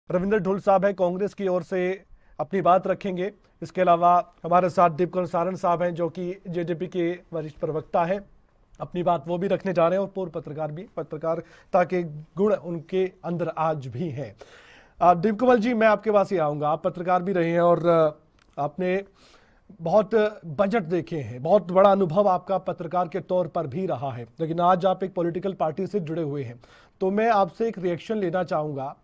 रविंद्र ढुल साहब है, कांग्रेस की ओर से अपनी बात रखेंगे। इसके अलावा हमारे साथ दीपकर्ण सारण साहब हैं जो कि जेजेपी के वरिष्ठ प्रवक्ता हैं, अपनी बात वो भी रखने जा रहे हैं। और पूर्व पत्रकार भी, पत्रकारिता के गुण उनके अंदर आज भी हैं। दीपकमल जी, मैं आपके पास ही आऊँगा। आप पत्रकार भी रहे हैं और आपने बहुत बजट देखे हैं, बहुत बड़ा अनुभव आपका पत्रकार के तौर पर भी रहा है, लेकिन आज आप एक पॉलिटिकल पार्टी से जुड़े हुए हैं। तो मैं आपसे एक रिएक्शन लेना चाहूँगा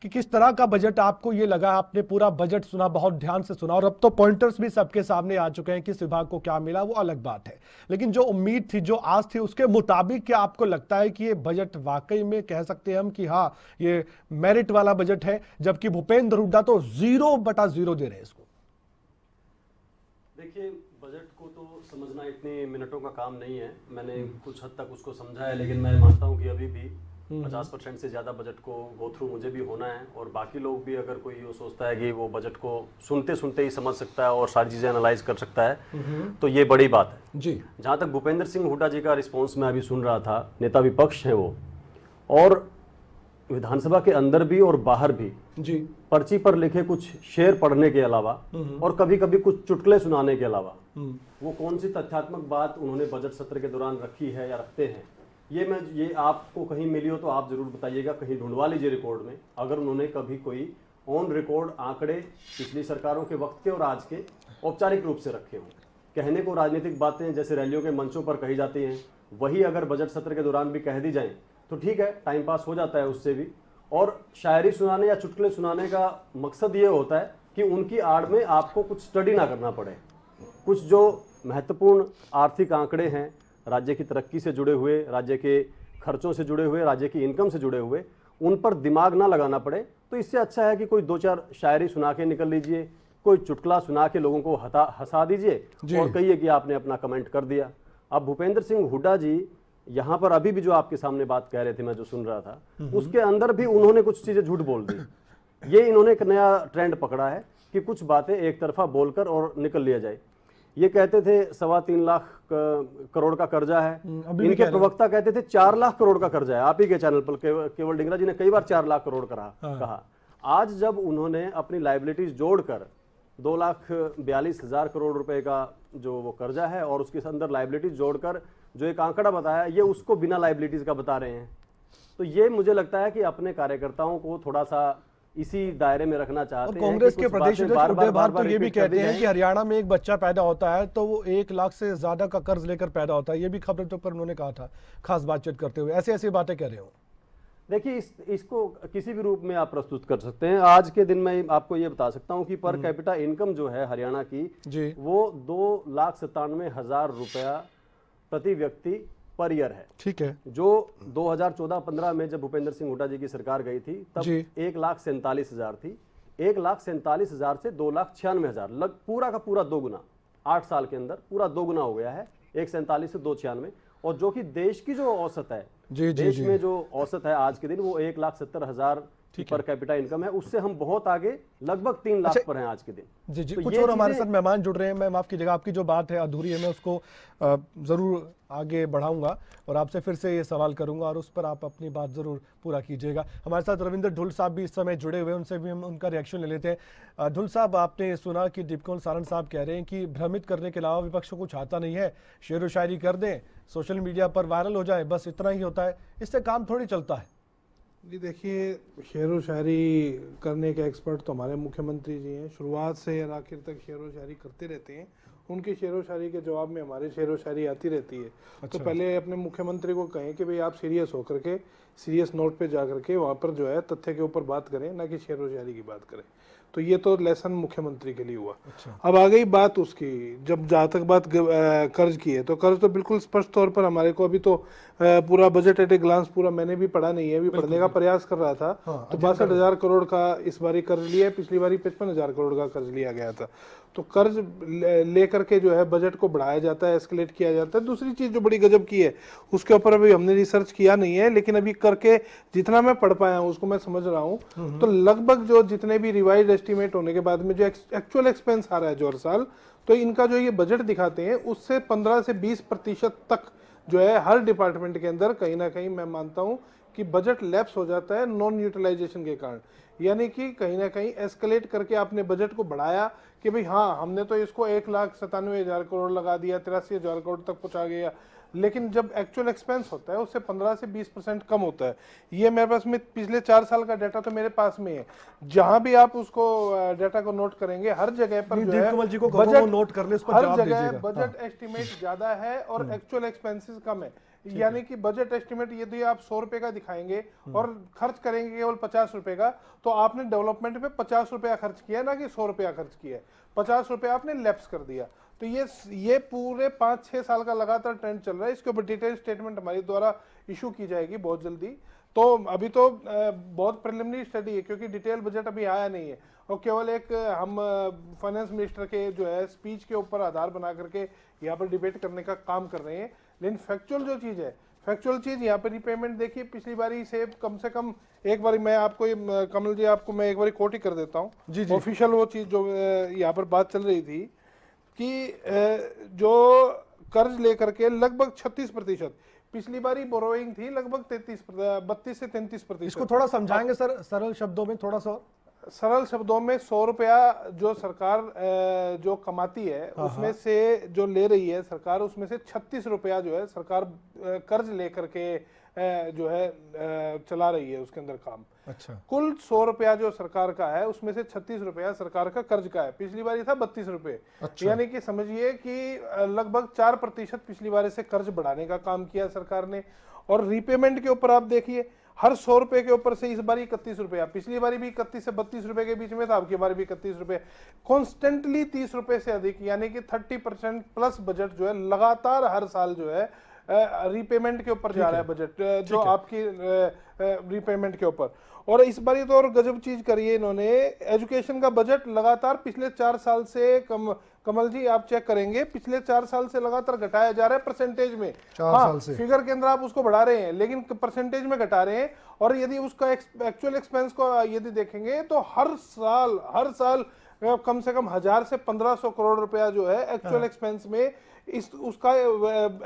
कि किस तरह का बजट आपको ये लगा। आपने पूरा बजट सुना, बहुत ध्यान से सुना, और अब तो पॉइंटर्स भी सबके सामने आ चुके हैं, किस विभाग को क्या मिला वो अलग बात है। लेकिन जो उम्मीद थी, जो आस थी, उसके मुताबिक क्या आपको लगता है कि ये बजट वाकई में कह सकते हैं हम कि हाँ, ये मेरिट वाला बजट है, जबकि भूपेंद्र हुड्डा तो 0/0 दे रहे हैं इसको? देखिए, बजट को तो समझना इतने मिनटों का काम नहीं है। मैंने कुछ हद तक उसको समझा है, लेकिन मैं मानता हूँ कि अभी भी 50% से ज़्यादा बजट को गो थ्रू मुझे भी होना है। और बाकी लोग भी, अगर कोई ये सोचता है कि वो बजट को सुनते सुनते ही समझ सकता है और सारी चीज़ें एनालाइज कर सकता है, तो ये बड़ी बात है जी। जहाँ तक भूपेंद्र सिंह हुड्डा जी का रिस्पॉन्स मैं अभी सुन रहा था, नेता विपक्ष हैं वो, और विधानसभा के अंदर भी और बाहर भी जी, पर्ची पर लिखे कुछ शेर पढ़ने के अलावा और कभी कभी कुछ चुटकुले सुनाने के अलावा वो कौन सी तथ्यात्मक बात उन्होंने बजट सत्र के दौरान रखी है या रखते हैं, ये आपको कहीं मिली हो तो आप जरूर बताइएगा, कहीं ढूंढवा लीजिए रिकॉर्ड में। अगर उन्होंने कभी कोई ऑन रिकॉर्ड आंकड़े पिछली सरकारों के वक्त के और आज के औपचारिक रूप से रखे हों। कहने को राजनीतिक बातें जैसे रैलियों के मंचों पर कही जाती हैं, वही अगर बजट सत्र के दौरान भी कह दी जाए तो ठीक है, टाइम पास हो जाता है उससे भी। और शायरी सुनाने या चुटकुले सुनाने का मकसद ये होता है कि उनकी आड़ में आपको कुछ स्टडी ना करना पड़े, कुछ जो महत्वपूर्ण आर्थिक आंकड़े हैं, राज्य की तरक्की से जुड़े हुए, राज्य के खर्चों से जुड़े हुए, राज्य की इनकम से जुड़े हुए, उन पर दिमाग ना लगाना पड़े। तो इससे अच्छा है कि कोई 2-4 शायरी सुना के निकल लीजिए, कोई चुटकुला सुना के लोगों को हंसा दीजिए और कहिए कि आपने अपना कमेंट कर दिया। अब भूपेंद्र सिंह हुड्डा जी यहाँ पर अभी भी जो आपके सामने बात कह रहे थे, मैं जो सुन रहा था, उसके अंदर भी उन्होंने कुछ चीजें झूठ बोल दी। ये इन्होंने एक नया ट्रेंड पकड़ा है कि कुछ बातें एक तरफा बोलकर और निकल लिया जाए। ये कहते थे 3.25 लाख करोड़ का कर्जा है, इनके प्रवक्ता कहते थे 4 लाख करोड़ का कर्जा है। आप ही के चैनल पर केवल डिंगरा जी ने कई बार 4 लाख करोड़ कहा। आज जब उन्होंने अपनी लाइबिलिटीज जोड़कर 2,42,000 करोड़ रुपए का जो वो कर्जा है और उसके अंदर लाइबिलिटीज जोड़कर जो एक आंकड़ा बताया, ये उसको बिना लाइबिलिटीज का बता रहे हैं। तो ये मुझे लगता है कि अपने कार्यकर्ताओं को थोड़ा सा इसी दायरे में रखना चाहते हैं। कांग्रेस के प्रदेश अध्यक्ष तो ये भी कहते हैं कि हरियाणा में एक बच्चा पैदा होता है तो वो 1 लाख से ज्यादा का कर्ज लेकर पैदा होता है। ये भी खबर तो पर उन्होंने कहा था, खास बातचीत करते हुए। ऐसी ऐसी बातें कह रहे हो। देखिए, इसको किसी भी रूप में आप प्रस्तुत कर सकते हैं। आज के दिन में आपको ये बता सकता हूं कि पर कैपिटा इनकम जो है हरियाणा की जी, वो 2,97,000 रुपया प्रति व्यक्ति पर ईयर है। ठीक है। जो 2014-15 में जब भूपेंद्र सिंह हुड्डा जी की सरकार गई थी तब 1,47,000 थी। 1,47,000 से 2,96,000, पूरा का पूरा 2 गुना, 8 साल के अंदर पूरा 2 गुना हो गया है। 1,47 से 2,96, और जो कि देश की जो औसत है, देश में जो औसत है आज के दिन, वो 1,70,000 पर कैपिटा इनकम है। उससे हम बहुत आगे, लगभग 3 लाख पर हैं आज के दिन। जी जी। तो कुछ और हमारे साथ मेहमान जुड़ रहे हैं। मैं माफ कीजिएगा, आपकी जो बात है अधूरी है, मैं उसको जरूर आगे बढ़ाऊंगा और आपसे फिर से ये सवाल करूंगा और उस पर आप अपनी बात जरूर पूरा कीजिएगा। हमारे साथ रविंद्र ढुल साहब भी इस समय जुड़े हुए हैं, उनसे भी हम उनका रिएक्शन ले लेते हैं। ढुल साहब, आपने सुना कि दीपकर्ण सारण साहब कह रहे हैं कि भ्रमित करने के अलावा विपक्ष को कुछ आता नहीं है, शेर व शायरी कर दें, सोशल मीडिया पर वायरल हो जाए, बस इतना ही होता है, इससे काम थोड़ी चलता है। जी देखिए, शेर व शायरी करने के एक्सपर्ट तो हमारे मुख्यमंत्री जी हैं। शुरुआत से आखिर तक शेर व शायरी करते रहते हैं। उनकी शेर व शायरी के जवाब में हमारी शेर व शायरी आती रहती है। तो पहले अपने मुख्यमंत्री को कहें कि भाई आप सीरियस होकर के, सीरियस नोट पे जा करके वहाँ पर जो है तथ्य के ऊपर बात करें, ना कि शेर व शायरी की बात करें। तो ये तो लेसन मुख्यमंत्री के लिए हुआ। अब आ गई बात उसकी, जब जहाँ तक बात कर्ज की है, तो कर्ज तो बिल्कुल स्पष्ट तौर पर हमारे को अभी तो पूरा बजट एट ए ग्लांस पूरा मैंने भी पढ़ा नहीं है, अभी पढ़ने का प्रयास कर रहा था। तो 62,000 करोड़ का इस बारी कर्ज लिया है, पिछली बारी 55,000 करोड़ का कर्ज लिया गया था। तो कर्ज लेकर के जो है बजट को बढ़ाया जाता है, एस्केलेट किया जाता है। दूसरी चीज जो बड़ी गजब की है, उसके ऊपर अभी हमने रिसर्च किया नहीं है, लेकिन अभी करके जितना मैं पढ़ पाया हूँ उसको मैं समझ रहा हूँ, तो लगभग जो जितने भी रिवाइज एस्टिमेट होने के बाद में जो एक्चुअल एक्सपेंस आ रहा है जो हर साल, तो इनका जो ये बजट दिखाते हैं उससे 15 से 20% तक जो है हर डिपार्टमेंट के अंदर कहीं ना कहीं मैं मानता हूं कि बजट लैप्स हो जाता है नॉन यूटिलाइजेशन के कारण। यानी कि कहीं ना कहीं एस्केलेट करके आपने बजट को बढ़ाया कि भाई हाँ हमने तो इसको 1,97,000 करोड़ लगा दिया, 83,000 करोड़ तक पहुंचा गया, लेकिन जब एक्चुअल एक्सपेंस होता है उससे 15 से 20% कम होता है। ये मेरे पास में पिछले 4 साल का डाटा तो मेरे पास में है, जहां भी आप उसको डाटा को नोट करेंगे हर जगह पर जो है जी को बजट नोट कर ले, उस पर हर जवाब जगह दीजिएगा। बजट एस्टिमेट ज्यादा है और एक्चुअल एक्सपेंसेस कम है। यानी कि बजट एस्टिमेट यदि आप 100 रुपए का दिखाएंगे और खर्च करेंगे केवल 50 रुपए का, तो आपने डेवलपमेंट पे 50 रुपया खर्च किया, ना कि 100 रुपया खर्च किया है। 50 रुपया आपने लैप्स कर दिया। तो ये पूरे 5-6 साल का लगातार ट्रेंड चल रहा है। इसके ऊपर डिटेल स्टेटमेंट हमारी द्वारा इशू की जाएगी बहुत जल्दी। तो अभी तो बहुत प्रिलिमिनरी स्टडी है, क्योंकि डिटेल बजट अभी आया नहीं है और केवल एक हम फाइनेंस मिनिस्टर के जो है स्पीच के ऊपर आधार बना करके यहाँ पर डिबेट करने का काम कर रहे हैं। लेकिन फैक्चुअल जो चीज़ है, फैक्चुअल चीज़ यहाँ पर रिपेमेंट देखिए पिछली बारी से कम एक बारी मैं आपको कमल जी आपको मैं एक बारी कोट ही कर देता हूँ, ऑफिशियल वो चीज़ जो यहाँ पर बात चल रही थी कि जो कर्ज लेकर के लगभग 36%, पिछली बारी बोरोइंग थी लगभग 32 से 33%। इसको थोड़ा समझाएंगे सर सरल शब्दों में, थोड़ा सा सरल शब्दों में 100 रुपया जो सरकार जो कमाती है उसमें से जो ले रही है सरकार, उसमें से 36 रुपया जो है सरकार कर्ज लेकर के जो है चला रही है उसके अंदर काम। अच्छा, कुल 100 रुपया जो सरकार का है उसमें से 36 रुपया सरकार का कर्ज का है। पिछली बारी था 32 रुपए। अच्छा। यानी कि समझिए कि लगभग 4% पिछली बारी से कर्ज बढ़ाने का काम किया सरकार ने। और रीपेमेंट के ऊपर आप देखिए, हर 100 रुपए के ऊपर से इस बारी 31 रुपया, पिछली बारी भी 31 से 32 रुपए के बीच में था, आपकी बारी भी 31 रुपए, कॉन्स्टेंटली 30 रुपए से अधिक, यानी कि 30% प्लस बजट जो है लगातार हर साल जो है रीपेमेंट के ऊपर जा रहा है बजट, जो आपकी रीपेमेंट के ऊपर। और इस बारी तो और गजब चीज करी है इन्होंने, एजुकेशन का बजट लगातार पिछले 4 साल से कमल जी आप चेक करेंगे, पिछले 4 साल से लगातार घटाया जा रहा है परसेंटेज में। 4 साल से फिगर के अंदर आप उसको बढ़ा रहे हैं लेकिन परसेंटेज में घटा रहे हैं। और यदि उसका एक्चुअल एक्सपेंस को यदि देखेंगे तो हर साल कम से कम 1000 से 1500 करोड़ रुपया जो है एक्चुअल एक्सपेंस में उसका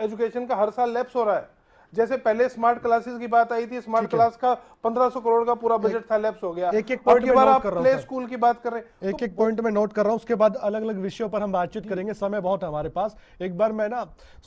एजुकेशन का हर साल लैप्स हो रहा है। जैसे पहले स्मार्ट क्लासेस की बात आई थी, स्मार्ट क्लास का 1500 करोड़ का पूरा बजट था, लैप्स हो गया। एक पॉइंट में नोट कर रहा हूं, प्ले स्कूल की बात कर रहे हैं, एक पॉइंट में नोट कर रहा हूं, उसके बाद अलग अलग विषयों पर हम बातचीत करेंगे, समय बहुत है हमारे पास। एक बार मैं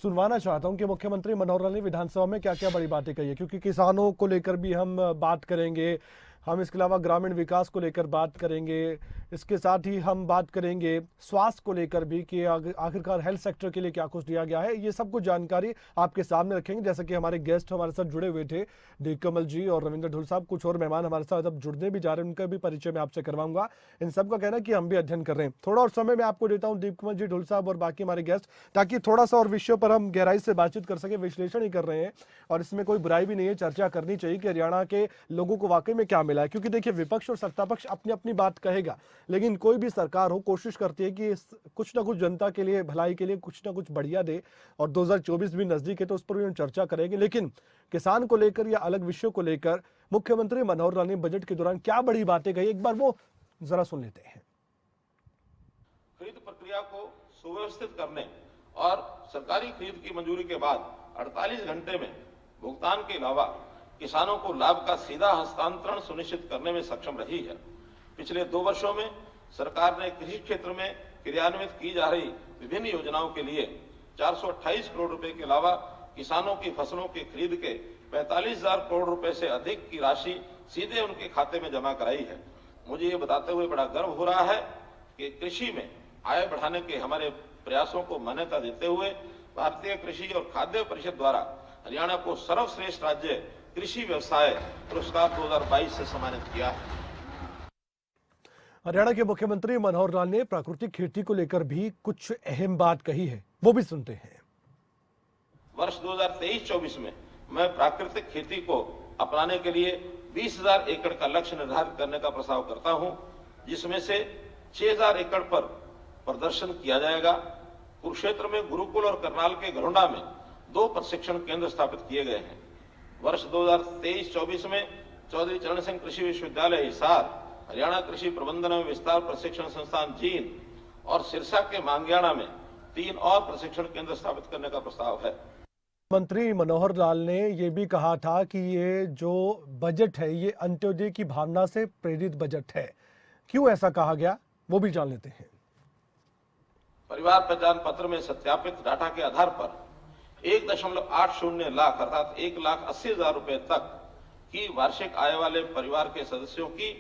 सुनवाना चाहता हूं कि मुख्यमंत्री मनोहर लाल ने विधानसभा में क्या क्या बड़ी बातें कही है, क्योंकि किसानों को लेकर भी हम बात करेंगे, हम इसके अलावा ग्रामीण विकास को लेकर बात करेंगे, इसके साथ ही हम बात करेंगे स्वास्थ्य को लेकर भी कि आखिरकार हेल्थ सेक्टर के लिए क्या कुछ दिया गया है। ये सब कुछ जानकारी आपके सामने रखेंगे। जैसे कि हमारे गेस्ट हमारे साथ जुड़े हुए थे डी कमल जी और रविंद्र ढुल साहब, कुछ और मेहमान हमारे साथ अब जुड़ने भी जा रहे हैं, उनका भी परिचय मैं आपसे करवाऊंगा। इन सब का कहना है कि हम भी अध्ययन कर रहे हैं। थोड़ा और समय मैं आपको देता हूँ दीप कमल जी, ढुल साहब और बाकी हमारे गेस्ट, ताकि थोड़ा सा और विषयों पर हम गहराई से बातचीत कर सके। विश्लेषण ही कर रहे हैं और इसमें कोई बुराई भी नहीं है, चर्चा करनी चाहिए कि हरियाणा के लोगों को वाकई में क्या मिला है। क्योंकि देखिए विपक्ष और सत्ता पक्ष अपनी अपनी बात कहेगा, लेकिन कोई भी सरकार हो कोशिश करती है कि कुछ ना कुछ जनता के लिए, भलाई के लिए कुछ ना कुछ बढ़िया दे। और 2024 भी नजदीक है तो उस पर भी हम चर्चा करेंगे। लेकिन किसान को लेकर या अलग विषयों को लेकर मुख्यमंत्री मनोहर लाल ने बजट के दौरान क्या बड़ी बातें कही, एक बार वो जरा सुन लेते हैं। खरीद प्रक्रिया को सुव्यवस्थित करने और सरकारी खरीद की मंजूरी के बाद 48 घंटे में भुगतान के अलावा किसानों को लाभ का सीधा हस्तांतरण सुनिश्चित करने में सक्षम रही है। पिछले 2 वर्षों में सरकार ने कृषि क्षेत्र में क्रियान्वित की जा रही विभिन्न योजनाओं के लिए 428 करोड़ रुपए के अलावा किसानों की फसलों की खरीद के 45,000 करोड़ रुपए से अधिक की राशि सीधे उनके खाते में जमा कराई है। मुझे ये बताते हुए बड़ा गर्व हो रहा है कि कृषि में आय बढ़ाने के हमारे प्रयासों को मान्यता देते हुए भारतीय कृषि और खाद्य परिषद द्वारा हरियाणा को सर्वश्रेष्ठ राज्य कृषि व्यवसाय पुरस्कार 2022 से सम्मानित किया है। हरियाणा के मुख्यमंत्री मनोहर लाल ने प्राकृतिक खेती को लेकर भी कुछ अहम बात कही है, वो भी सुनते हैं। वर्ष 2023-24 में मैं प्राकृतिक खेती को अपनाने के लिए 20,000 एकड़ का लक्ष्य निर्धारित करने का प्रस्ताव करता हूं, जिसमें से 6,000 एकड़ पर प्रदर्शन किया जाएगा। कुरुक्षेत्र में गुरुकुल और करनाल के घरोंडा में 2 प्रशिक्षण केंद्र स्थापित किए गए हैं। वर्ष 2023-24 में चौधरी चरण सिंह कृषि विश्वविद्यालय हिसार, हरियाणा कृषि प्रबंधन एवं विस्तार प्रशिक्षण संस्थान जींद और सिरसा के मांगियाना में 3 और प्रशिक्षण केंद्र स्थापित करने का प्रस्ताव है। मंत्री मनोहर लाल ने ये भी कहा था कि ये जो बजट है ये अंत्योदय की भावना से प्रेरित बजट है। क्यों ऐसा कहा गया वो भी जान लेते हैं। परिवार पहचान पत्र में सत्यापित डाटा के आधार पर 1.80 लाख अर्थात 1,80,000 रुपए तक की वार्षिक आय वाले परिवार के सदस्यों की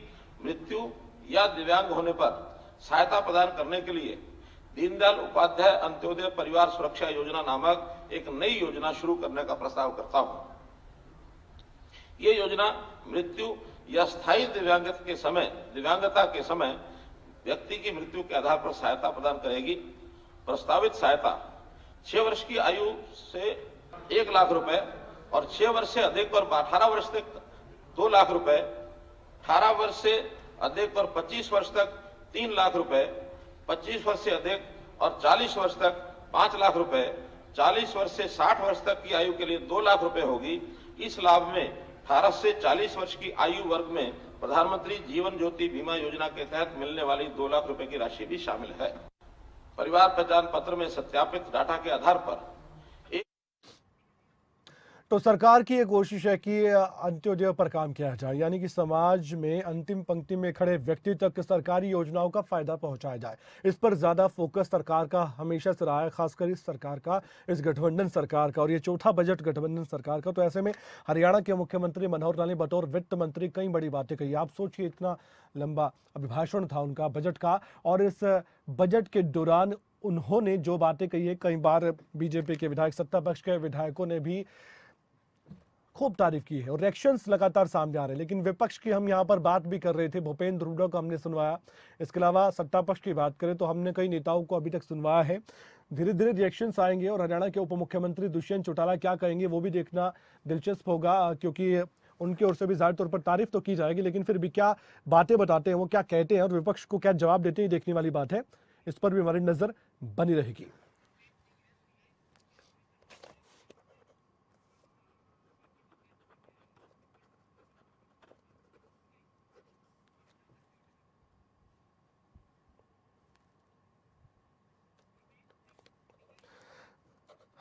मृत्यु या दिव्यांग होने पर सहायता प्रदान करने के लिए दीनदयाल उपाध्याय अंत्योदय परिवार सुरक्षा योजना नामक एक नई योजना शुरू करने का प्रस्ताव करता हूं। ये योजना मृत्यु या स्थायी दिव्यांगता के समय व्यक्ति की मृत्यु के आधार पर सहायता प्रदान करेगी। प्रस्तावित सहायता 6 वर्ष की आयु से 1 लाख रुपए और 6 वर्ष से अधिक और 18 वर्ष तक 2 लाख रुपए, 18 वर्ष से अधिक और 25 वर्ष तक 3 लाख रुपए, 25 वर्ष से अधिक और 40 वर्ष तक 5 लाख रुपए, 40 वर्ष से 60 वर्ष तक की आयु के लिए 2 लाख रुपए होगी। इस लाभ में 18 से 40 वर्ष की आयु वर्ग में प्रधानमंत्री जीवन ज्योति बीमा योजना के तहत मिलने वाली 2 लाख रुपए की राशि भी शामिल है। परिवार पहचान पत्र में सत्यापित डाटा के आधार पर तो सरकार की ये कोशिश है कि अंत्योदय पर काम किया जाए, यानी कि समाज में अंतिम पंक्ति में खड़े व्यक्ति तक सरकारी योजनाओं का फायदा पहुंचाया जाए। इस पर ज्यादा फोकस सरकार का हमेशा से रहा है, खासकर इस सरकार का, इस गठबंधन सरकार का, और ये चौथा बजट गठबंधन सरकार का। तो ऐसे में हरियाणा के मुख्यमंत्री मनोहर लाल ने बतौर वित्त मंत्री कई बड़ी बातें कही। आप सोचिए, इतना लंबा अभिभाषण था उनका बजट का, और इस बजट के दौरान उन्होंने जो बातें कही है, कई बार बीजेपी के विधायक, सत्ता पक्ष के विधायकों ने भी खूब तारीफ की है और रिएक्शंस लगातार सामने आ रहे हैं। लेकिन विपक्ष की हम यहाँ पर बात भी कर रहे थे, भूपेंद्र हुड्डा को हमने सुनवाया। इसके अलावा सत्ता पक्ष की बात करें तो हमने कई नेताओं को अभी तक सुनवाया है। धीरे धीरे रिएक्शंस आएंगे और हरियाणा के उप मुख्यमंत्री दुष्यंत चौटाला क्या कहेंगे वो भी देखना दिलचस्प होगा, क्योंकि उनकी ओर से भी जाहिर तौर पर तारीफ तो की जाएगी, लेकिन फिर भी क्या बातें बताते हैं, वो क्या कहते हैं और विपक्ष को क्या जवाब देते हैं, देखने वाली बात है। इस पर भी हमारी नजर बनी रहेगी।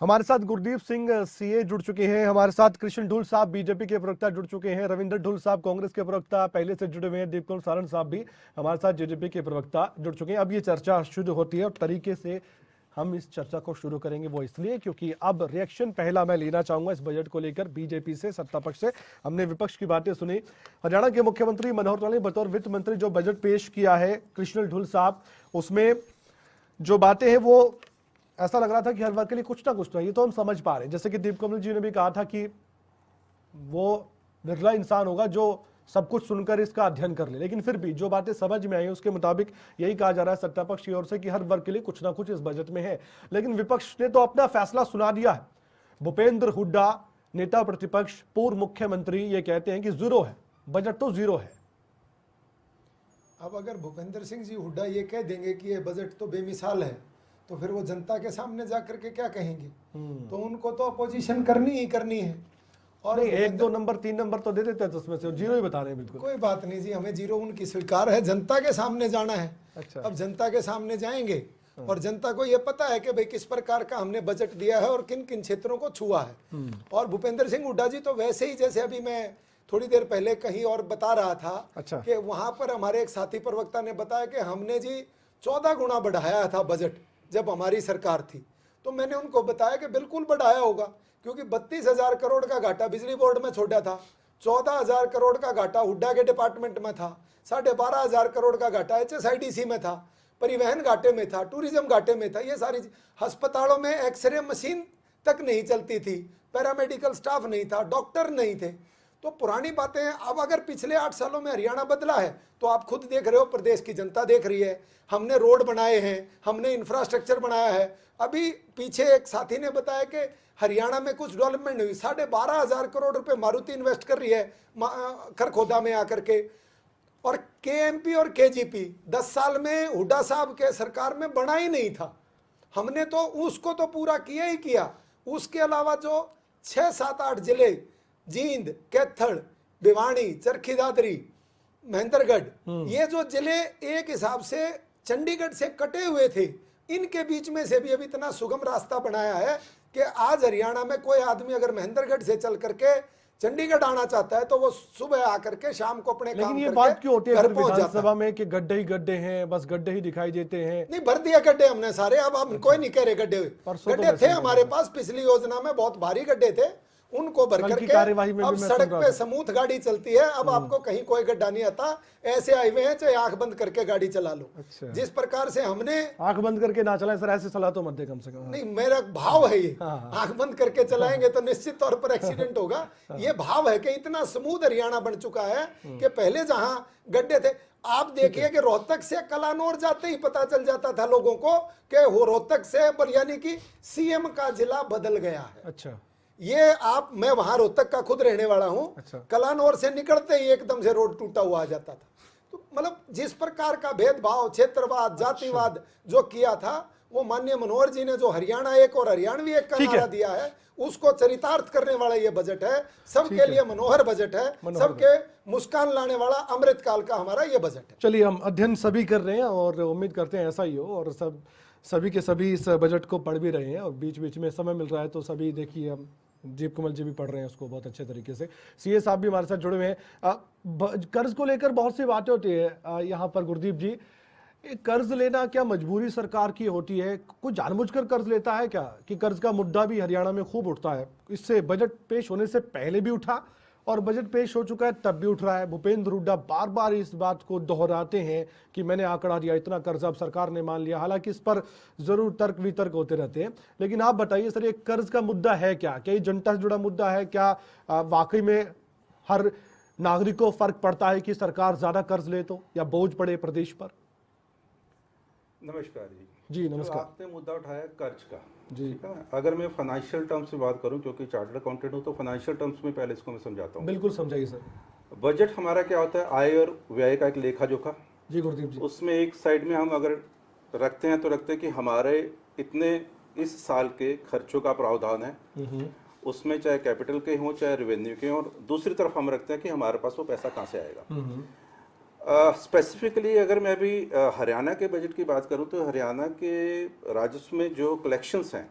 हमारे साथ गुरदीप सिंह सीए जुड़ चुके हैं, हमारे साथ कृष्ण ढूल साहब बीजेपी के प्रवक्ता जुड़ चुके हैं, रविंद्र ढूल साहब कांग्रेस के प्रवक्ता पहले से जुड़े हुए हैं, दीपक सारण साहब भी हमारे साथ जेजेपी के प्रवक्ता जुड़ चुके हैं। अब ये चर्चा शुरू होती है और तरीके से हम इस चर्चा को शुरू करेंगे वो इसलिए क्योंकि अब रिएक्शन पहला मैं लेना चाहूंगा इस बजट को लेकर बीजेपी से, सत्ता पक्ष से। हमने विपक्ष की बातें सुनी। हरियाणा के मुख्यमंत्री मनोहर लाल ने बतौर वित्त मंत्री जो बजट पेश किया है, कृष्ण ढूल साहब, उसमें जो बातें हैं वो ऐसा लग रहा था कि हर वर्ग के लिए कुछ ना कुछ तो, ये तो हम समझ पा रहे हैं। जैसे कि दीप कमल जी ने भी कहा था कि वो निर्दयी इंसान होगा जो सब कुछ सुनकर इसका अध्ययन कर ले, लेकिन फिर भी जो बातें समझ में आई उसके मुताबिक यही कहा जा रहा है सत्ता पक्ष की ओर से कि हर वर्ग के लिए कुछ ना कुछ इस बजट में है। लेकिन विपक्ष ने तो अपना फैसला सुना दिया है। भूपेंद्र हुड्डा, नेता प्रतिपक्ष, पूर्व मुख्यमंत्री, ये कहते हैं कि जीरो है, बजट तो जीरो है। अब अगर भूपेंद्र सिंह जी हुड्डा ये कह देंगे कि ये बजट तो बेमिसाल है, तो फिर वो जनता के सामने जाकर के क्या कहेंगे? तो उनको तो अपोजिशन करनी ही करनी है। और 1, 2 नंबर 3 नंबर तो दे देते हैं, तो उसमें से जीरो ही बता रहे हैं। बिल्कुल कोई बात नहीं जी, हमें जीरो उनकी स्वीकार है, जनता के सामने जाना है। अच्छा। अब जनता के सामने जाएंगे और जनता को ये पता है कि भाई किस प्रकार का हमने बजट दिया है और किन किन क्षेत्रों को छुआ है। और भूपेंद्र सिंह हुड्डा जी तो वैसे ही, जैसे अभी मैं थोड़ी देर पहले कहीं और बता रहा था, अच्छा, कि वहां पर हमारे एक साथी प्रवक्ता ने बताया कि हमने जी 14 गुना बढ़ाया था बजट जब हमारी सरकार थी। तो मैंने उनको बताया कि बिल्कुल बढ़ाया होगा, क्योंकि 32,000 करोड़ का घाटा बिजली बोर्ड में छोड़ा था, 14,000 करोड़ का घाटा हुड्डा के डिपार्टमेंट में था, 12,500 करोड़ का घाटा HSIDC में था, परिवहन घाटे में था, टूरिज्म घाटे में था। ये सारी अस्पतालों में एक्सरे मशीन तक नहीं चलती थी, पैरामेडिकल स्टाफ नहीं था, डॉक्टर नहीं थे। तो पुरानी बातें हैं। अब अगर पिछले 8 सालों में हरियाणा बदला है तो आप खुद देख रहे हो, प्रदेश की जनता देख रही है। हमने रोड बनाए हैं, हमने इंफ्रास्ट्रक्चर बनाया है। अभी पीछे एक साथी ने बताया कि हरियाणा में कुछ डेवलपमेंट हुई, 12,500 करोड़ रुपए मारुति इन्वेस्ट कर रही है खरखोदा में आकर के। और KMP और KGP 10 साल में हुड्डा साहब के सरकार में बना ही नहीं था। हमने तो उसको तो पूरा किया ही किया। उसके अलावा जो 6, 7, 8 जिले, जींद, कैथल, भिवानी, चरखी दादरी, महेंद्रगढ़, ये जो जिले एक हिसाब से चंडीगढ़ से कटे हुए थे, इनके बीच में से भी अभी इतना सुगम रास्ता बनाया है कि आज हरियाणा में कोई आदमी अगर महेंद्रगढ़ से चल करके चंडीगढ़ आना चाहता है तो वो सुबह आकर के शाम को अपने लेकिन काम ये बात क्यों होती करके है घर फिर पहुंच जाता विधानसभा है। में कि गड्ढे ही गड्ढे हैं, बस गड्ढे ही दिखाई देते हैं? नहीं, भर दिया गड्ढे हमने सारे, अब हम कोई नहीं कह रहे गड्ढे। परसों तो गड्ढे थे मैसेज हमारे पास, पिछली योजना में बहुत भारी गड्ढे थे, उनको भर कल की करके कार्यवाही में भी अब मैं सड़क सुन रहा पे था। स्मूथ गाड़ी चलती है। अब आपको कहीं कोई गड्ढा नहीं आता, ऐसे हाईवे हैं चाहे आंख बंद करके गाड़ी चला लो। अच्छा। जिस प्रकार से हमने, आंख बंद करके ना चलाएं सर, ऐसे सलाह तो मत दे कम से कम। नहीं मेरा भाव है ये, हाँ। आंख बंद करके चलाएंगे तो निश्चित तौर पर एक्सीडेंट होगा। ये भाव है कि इतना स्मूथ हरियाणा बन चुका है कि पहले जहां गड्ढे थे, आप देखिए कि रोहतक से कलानौर जाते ही पता चल जाता था लोगों को कि वो रोहतक से, यानी कि सीएम का जिला बदल गया है। अच्छा, ये आप, मैं वहां रोहतक का खुद रहने वाला हूं, अच्छा। कलानौर से निकलते ही एकदम से रोड टूटा हुआ आ जाता था। तो मतलब जिस प्रकार का भेदभाव, क्षेत्रवाद, जातिवाद जो किया था, वो माननीय मनोहर जी ने जो हरियाणा एक और हरियाणवी एक का ठीक है। नारा दिया है, उसको चरितार्थ करने वाला ये बजट है। सबके लिए मनोहर बजट है, सबके मुस्कान लाने वाला अमृतकाल का हमारा ये बजट है। चलिए, हम अध्ययन सभी कर रहे हैं और उम्मीद करते हैं ऐसा ही हो, और सभी के सभी इस बजट को पढ़ भी रहे हैं, और बीच बीच में समय मिल रहा है तो सभी देखिए, हम दीप कमल जी भी पढ़ रहे हैं उसको बहुत अच्छे तरीके से। सीए साहब भी हमारे साथ जुड़े हुए हैं। कर्ज को लेकर बहुत सी बातें होती है यहाँ पर। गुरदीप जी, कर्ज लेना क्या मजबूरी सरकार की होती है? कोई जानबूझकर कर्ज लेता है क्या? कि कर्ज का मुद्दा भी हरियाणा में खूब उठता है, इससे बजट पेश होने से पहले भी उठा और बजट पेश हो चुका है तब भी उठ रहा है। भूपेंद्र हुड्डा बार बार इस बात को दोहराते हैं कि मैंने आंकड़ा दिया, इतना कर्ज अब सरकार ने मान लिया। हालांकि इस पर जरूर तर्क वितर्क होते रहते हैं, लेकिन आप बताइए सर, ये कर्ज का मुद्दा है क्या? क्या ये जनता से जुड़ा मुद्दा है? क्या वाकई में हर नागरिक को फर्क पड़ता है कि सरकार ज्यादा कर्ज ले तो, या बोझ पड़े प्रदेश पर? नमस्कार जी। जी नमस्कार। आपने मुद्दा उठाया कर्ज का, जी। ठीक है ना? अगर मैं फाइनेंशियल टर्म्स में बात करूं, क्योंकि चार्टर्ड अकाउंटेंट हूं, तो फाइनेंशियल टर्म्स में पहले इसको मैं समझाता हूं। बिल्कुल समझाइए सर। बजट हमारा क्या होता है? आय और व्यय का एक लेखा जोखा। जी गुरदीप जी। उसमें एक साइड में हम अगर रखते हैं तो रखते हैं कि हमारे इतने इस साल के खर्चों का प्रावधान है, उसमें चाहे कैपिटल के हों चाहे रेवेन्यू के हों, और दूसरी तरफ हम रखते हैं कि हमारे पास वो पैसा कहाँ से आएगा। स्पेसिफिकली अगर मैं अभी हरियाणा के बजट की बात करूं, तो हरियाणा के राजस्व में जो कलेक्शंस हैं,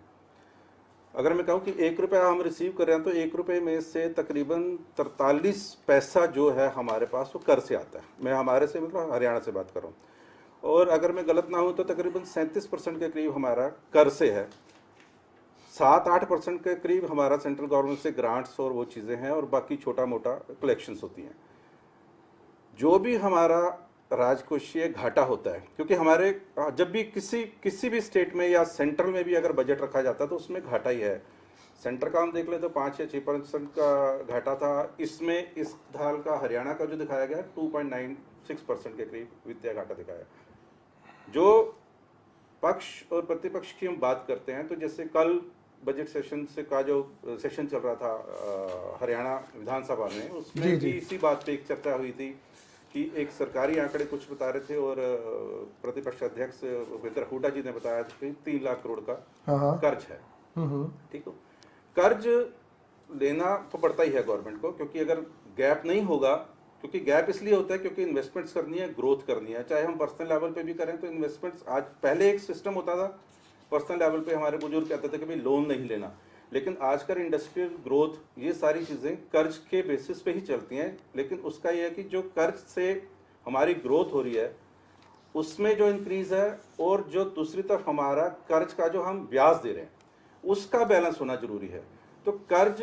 अगर मैं कहूं कि 1 रुपया हम रिसीव कर रहे हैं, तो 1 रुपये में से तकरीबन 43 पैसा जो है हमारे पास वो कर से आता है। मैं हमारे से मतलब हरियाणा से बात कर रहा हूँ। और अगर मैं गलत ना हूँ तो तकरीबन 37% के करीब हमारा कर से है, 7-8% के करीब हमारा सेंट्रल गवर्नमेंट से ग्रांट्स और वो चीज़ें हैं, और बाकी छोटा मोटा कलेक्शंस होती हैं। जो भी हमारा राजकोषीय घाटा होता है, क्योंकि हमारे जब भी किसी भी स्टेट में या सेंट्रल में भी अगर बजट रखा जाता है तो उसमें घाटा ही है। सेंटर का हम देख ले तो 5 या 6% का घाटा था। इसमें इस साल का हरियाणा का जो दिखाया गया 2.96% के करीब वित्तीय घाटा दिखाया। जो पक्ष और प्रतिपक्ष की हम बात करते हैं, तो जैसे कल बजट सेशन का जो सेशन चल रहा था हरियाणा विधानसभा में, उसमें भी इसी बात पे एक चर्चा हुई थी कि एक सरकारी आंकड़े कुछ बता रहे थे, और प्रतिपक्ष अध्यक्ष भूपेंद्र हुड्डा जी ने बताया कि 3 लाख करोड़ का कर्ज है। ठीक है, कर्ज लेना तो पड़ता ही है गवर्नमेंट को, क्योंकि अगर गैप नहीं होगा, क्योंकि गैप इसलिए होता है क्योंकि इन्वेस्टमेंट्स करनी है, ग्रोथ करनी है। चाहे हम पर्सनल लेवल पे भी करें तो इन्वेस्टमेंट्स, आज पहले एक सिस्टम होता था पर्सनल लेवल पे, हमारे बुजुर्ग कहते थे कि भाई लोन नहीं लेना, लेकिन आजकल इंडस्ट्रियल ग्रोथ, ये सारी चीज़ें कर्ज के बेसिस पे ही चलती हैं। लेकिन उसका ये है कि जो कर्ज से हमारी ग्रोथ हो रही है उसमें जो इंक्रीज है, और जो दूसरी तरफ हमारा कर्ज का जो हम ब्याज दे रहे हैं उसका बैलेंस होना जरूरी है। तो कर्ज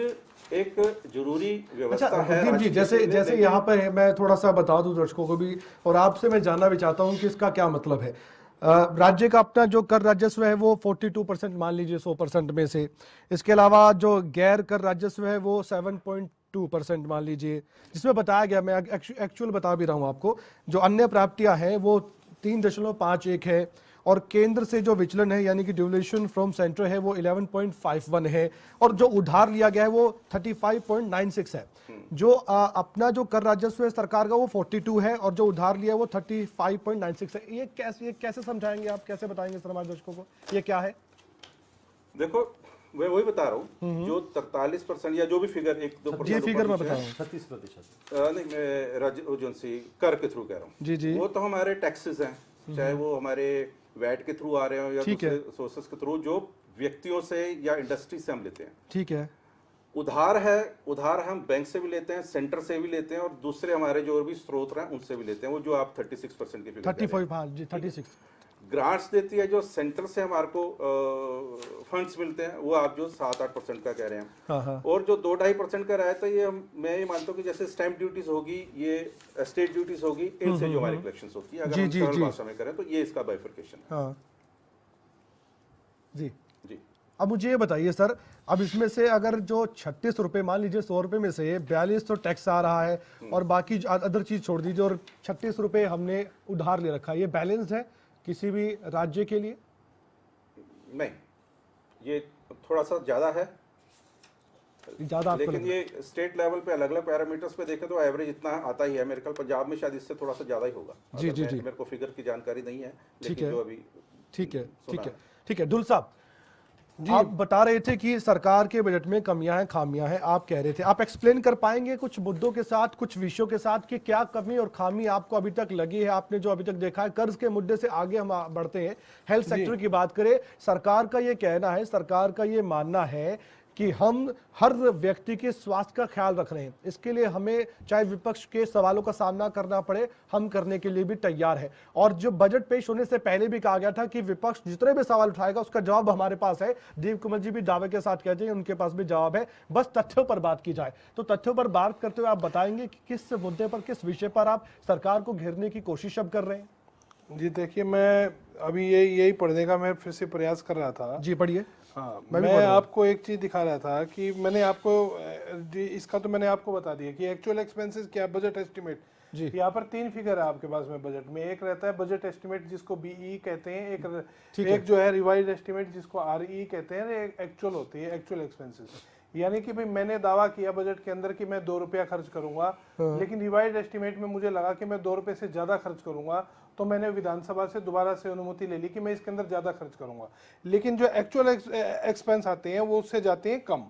एक जरूरी व्यवस्था है। गुरदीप जी, जैसे यहाँ पर मैं थोड़ा सा बता दूं दर्शकों को भी, और आपसे मैं जानना भी चाहता हूँ कि इसका क्या मतलब है। राज्य का अपना जो कर राजस्व है वो 42% मान लीजिए 100% में से। इसके अलावा जो गैर कर राजस्व है वो 7.2% मान लीजिए, जिसमें बताया गया, मैं एक्चुअल बता भी रहा हूँ आपको, जो अन्य प्राप्तियां हैं वो 3.51 है, और केंद्र से जो विचलन है यानी कि डिविएशन फ्रॉम सेंटर है वो 11.51 है, और जो उधार लिया गया है वो 35.96 है। जो अपना जो कर राजस्व है सरकार का वो 42 है, और जो उधार लिया है वो 35.96 है। ये कैसे समझाएंगे आप, कैसे बताएंगे सर हमारे दर्शकों को ये क्या है? देखो, मैं वही बता रहा हूँ, जो 43% या जो भी फिगर 1-2% ये फिगर मैं बता रहा हूँ, 36%। नहीं, मैं राज्य एजेंसी कर के थ्रू कह रहा हूँ। जी जी, वो तो हमारे टैक्सेस हैं, चाहे वो हमारे वैट के थ्रू आ रहे हो या दूसरे सोर्सेस के थ्रू, जो व्यक्तियों से या इंडस्ट्री से हम लेते हैं। ठीक है। उधार हम बैंक से भी लेते हैं, सेंटर से भी लेते हैं, और दूसरे हमारे जो भी स्रोत हैं उनसे भी लेते हैं। वो जो आप 36% की फिगर 35, हाँ जी 36। ग्रांट्स देती है जो सेंटर से हमारे को फंड्स मिलते हैं, वो आप जो 7-8% का कह रहे हैं। हाँ हाँ। और जो 2-2.5% का रहता है, ये मैं ये मानता हूँ कि जैसे स्टैंप ड्यूटीज होगी, ये स्टेट ड्यूटीज होगी, इनसे जो हमारी कलेक्शन होती है, अगर हम सरल भाषा में करें तो ये इसका बाइफर्केशन है। हाँ जी जी। अब मुझे ये बताइए सर, अब इसमें से अगर जो 36 रुपए, मान लीजिए 100 रुपए में से 42 तो टैक्स आ रहा है और बाकी अदर चीज छोड़ दीजिए, और 36 रुपए हमने उधार ले रखा है, ये बैलेंस है किसी भी राज्य के लिए? नहीं, ये थोड़ा सा ज्यादा है, ज्यादा आपको लेकिन ये स्टेट लेवल पे अलग अलग पैरामीटर्स पे देखें तो एवरेज इतना आता ही है। मेरे ख्याल पंजाब में शायद इससे थोड़ा सा ज्यादा ही होगा। जी जी जी। मेरे को फिगर की जानकारी नहीं है, ठीक लेकिन है। जो अभी ठीक है सुना ठीक है ठीक है। ढुल साहब, आप बता रहे थे कि सरकार के बजट में कमियां हैं, खामियां हैं, आप कह रहे थे, आप एक्सप्लेन कर पाएंगे कुछ मुद्दों के साथ, कुछ विषयों के साथ कि क्या कमी और खामी आपको अभी तक लगी है, आपने जो अभी तक देखा है? कर्ज के मुद्दे से आगे हम बढ़ते हैं, हेल्थ सेक्टर की बात करें। सरकार का ये कहना है, सरकार का ये मानना है कि हम हर व्यक्ति के स्वास्थ्य का ख्याल रख रहे हैं, इसके लिए हमें चाहे विपक्ष के सवालों का सामना करना पड़े, हम करने के लिए भी तैयार है। और जो बजट पेश होने से पहले भी कहा गया था कि विपक्ष जितने भी सवाल उठाएगा उसका जवाब हमारे पास है। दीप कुमार जी भी दावे के साथ कहते हैं उनके पास भी जवाब है, बस तथ्यों पर बात की जाए। तो तथ्यों पर बात करते हुए आप बताएंगे कि किस मुद्दे पर, किस विषय पर आप सरकार को घेरने की कोशिश अब कर रहे हैं? जी देखिए, मैं अभी यही पढ़ने का मैं फिर से प्रयास कर रहा था। जी पढ़िए। हाँ, मैं भी मैं पढ़ रहा हूं। आपको एक चीज दिखा रहा था कि मैंने आपको इसका तो मैंने आपको बता दिया कि एक्चुअल एक्सपेंसेस क्या, बजट एस्टिमेट। जी। यहाँ पर 3 फिगर है आपके पास में बजट में। एक रहता है बजट एस्टिमेट जिसको बीई कहते हैं, एक जो है रिवाइज एस्टिमेट जिसको आरई कहते हैं, एक एक्चुअल होती है, एक्चुअल एक्सपेंसेस। यानी कि भाई मैंने दावा किया बजट के अंदर कि मैं 2 रुपया खर्च करूंगा, लेकिन रिवाइज एस्टिमेट में मुझे लगा कि मैं 2 रुपये से ज्यादा खर्च करूंगा, तो मैंने विधानसभा से दोबारा से अनुमति ले ली कि मैं इसके अंदर ज्यादा खर्च करूंगा। लेकिन जो एक्चुअल एक्सपेंस आते हैं वो उससे जाते हैं कम।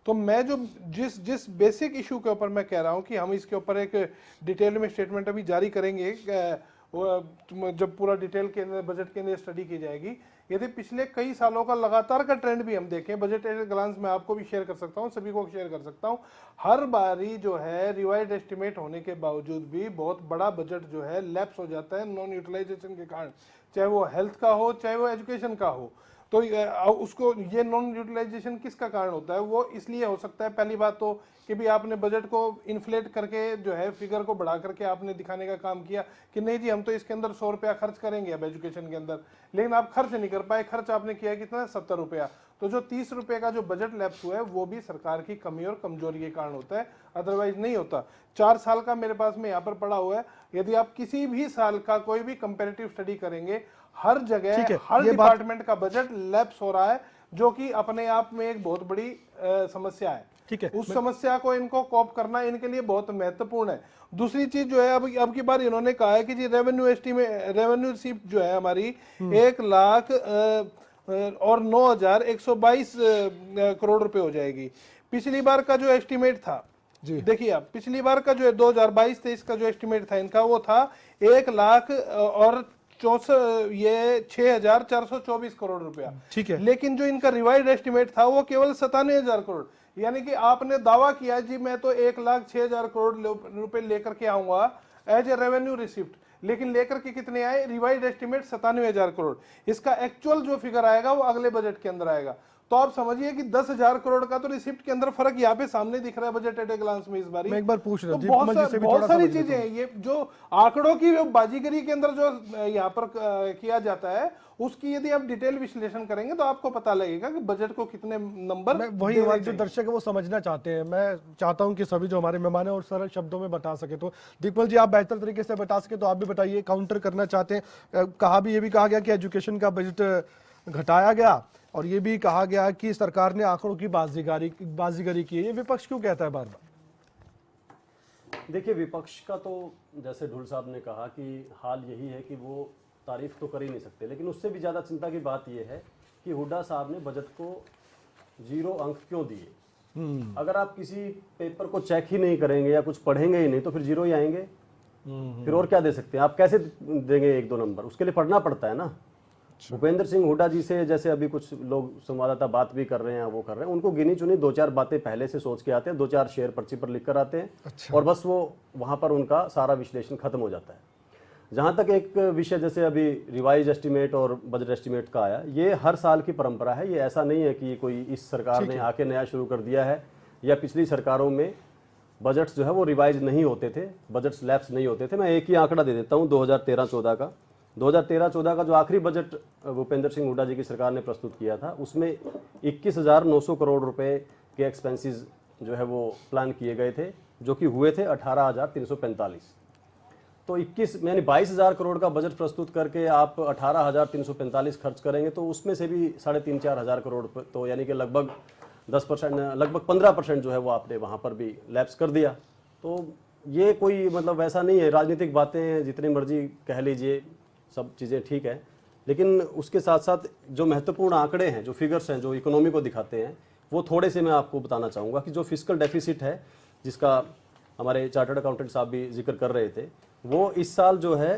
तो मैं जो जिस बेसिक इशू के ऊपर मैं कह रहा हूं कि हम इसके ऊपर एक डिटेल में स्टेटमेंट अभी जारी करेंगे, जब पूरा डिटेल के अंदर बजट के अंदर स्टडी की जाएगी। यदि पिछले कई सालों का लगातार का ट्रेंड भी हम देखें, बजट एट ग्लांस में आपको भी शेयर कर सकता हूं, सभी को शेयर कर सकता हूं, हर बारी जो है रिवाइज एस्टिमेट होने के बावजूद भी बहुत बड़ा बजट जो है लैप्स हो जाता है नॉन यूटिलाइजेशन के कारण, चाहे वो हेल्थ का हो चाहे वो एजुकेशन का हो। तो उसको ये नॉन यूटिलाइजेशन किसका कारण होता है? वो इसलिए हो सकता है, पहली बात तो कि भी आपने बजट को इन्फ्लेट करके जो है फिगर को बढ़ा करके आपने दिखाने का काम किया कि नहीं जी हम तो इसके अंदर 100 रुपया खर्च करेंगे अब एजुकेशन के अंदर, लेकिन आप खर्च नहीं कर पाए। खर्च आपने किया कितना? 70 रुपया। तो जो 30 रुपये का जो बजट लैप्स हुआ है वो भी सरकार की कमी और कमजोरी के कारण होता है, अदरवाइज नहीं होता। 4 साल का मेरे पास में यहाँ पर पड़ा हुआ है, यदि आप किसी भी साल का कोई भी कंपेरेटिव स्टडी करेंगे, हर जगह हर डिपार्टमेंट का बजट लैप्स हो रहा है, जो कि अपने आप में एक बहुत बड़ी समस्या है। ठीक है, उस समस्या को इनको कॉप करना इनके लिए बहुत महत्वपूर्ण है। दूसरी चीज जो है, अब की बार इन्होंने कहा है कि जी रेवेन्यू रिसीप्ट जो है हमारी 1,09,122 करोड़ रुपए हो जाएगी। पिछली बार का जो एस्टिमेट था, देखिए आप पिछली बार का जो है 2022-23 का जो एस्टिमेट था इनका, वो था 1,06,424 करोड़ रुपया। ठीक है। लेकिन जो इनका रिवाइज एस्टिमेट था वो केवल 97,000 करोड़। यानी कि आपने दावा किया जी मैं तो 1,06,000 करोड़ रुपए लेकर के आऊंगा एज ए रेवेन्यू रिसिप्ट, लेकिन लेकर के कितने आए? Revise estimate 97,000 crore. इसका एक्चुअल जो फिगर आएगा वो अगले बजट के अंदर आएगा। तो आप समझिए कि 10,000 करोड़ का तो रिसिप्ट के अंदर फर्क यहाँ पे सामने दिख रहा है बजट एट ए ग्लांस में इस बार। मैं एक बार पूछ रहा हूं, तो बहुत सारी चीजें हैं, ये जो आंकड़ों की जो बाजीगरी के अंदर जो यहाँ पर किया जाता है, उसकी यदि आप डिटेल विश्लेषण करेंगे तो आपको पता लगेगा कि बजट को कितने नंबर वही हमारे जो दर्शक है वो समझना चाहते हैं। मैं चाहता हूं कि सभी जो हमारे मेहमान हैं और सरल शब्दों में बता सके। तो दीपमल जी आप बेहतर तरीके से बता सके तो आप भी बताइए, काउंटर करना चाहते हैं। ये भी कहा गया कि एजुकेशन का बजट घटाया गया, और ये भी कहा गया कि सरकार ने आंकड़ों की बाजीगरी की है। ये विपक्ष क्यों कहता है बार बार? देखिए, विपक्ष का तो जैसे ढुल साहब ने कहा कि हाल यही है कि वो तारीफ तो कर ही नहीं सकते, लेकिन उससे भी ज़्यादा चिंता की बात यह है कि हुड्डा साहब ने बजट को 0 अंक क्यों दिए। अगर आप किसी पेपर को चेक ही नहीं करेंगे या कुछ पढ़ेंगे ही नहीं तो फिर 0 ही आएंगे। फिर और क्या दे सकते हैं आप? कैसे देंगे 1-2 नंबर? उसके लिए पढ़ना पड़ता है ना। भूपेंद्र सिंह हुड्डा जी से जैसे अभी कुछ लोग संवाददाता बात भी कर रहे हैं, वो कर रहे हैं, उनको गिनी चुनी 2-4 बातें पहले से सोच के आते हैं, 2-4 शेयर पर्ची पर लिख कर आते हैं और बस वो वहां पर उनका सारा विश्लेषण खत्म हो जाता है। जहां तक एक विषय जैसे अभी रिवाइज एस्टीमेट और बजट एस्टीमेट का आया, ये हर साल की परंपरा है, ये ऐसा नहीं है कि कोई इस सरकार ने आके नया शुरू कर दिया है या पिछली सरकारों में बजट्स जो है वो रिवाइज नहीं होते थे, बजट्स लैप्स नहीं होते थे। मैं एक ही आंकड़ा दे देता हूँ 2013-14 का। 2013-14 का जो आखिरी बजट भूपेंद्र सिंह हुड्डा जी की सरकार ने प्रस्तुत किया था, उसमें 21,900 करोड़ रुपए के एक्सपेंसेस जो है वो प्लान किए गए थे, जो कि हुए थे 18,345। तो 22,000 करोड़ का बजट प्रस्तुत करके आप 18,345 खर्च करेंगे तो उसमें से भी 3,500-4 हज़ार करोड़, तो यानी कि लगभग 10%, लगभग 15% जो है वो आपने वहाँ पर भी लैप्स कर दिया। तो ये कोई मतलब वैसा नहीं है, राजनीतिक बातें जितनी मर्जी कह लीजिए, सब चीज़ें ठीक है, लेकिन उसके साथ साथ जो महत्वपूर्ण आंकड़े हैं, जो फिगर्स हैं, जो इकोनॉमी को दिखाते हैं, वो थोड़े से मैं आपको बताना चाहूँगा कि जो फिस्कल डेफिसिट है, जिसका हमारे चार्टर्ड अकाउंटेंट साहब भी जिक्र कर रहे थे, वो इस साल जो है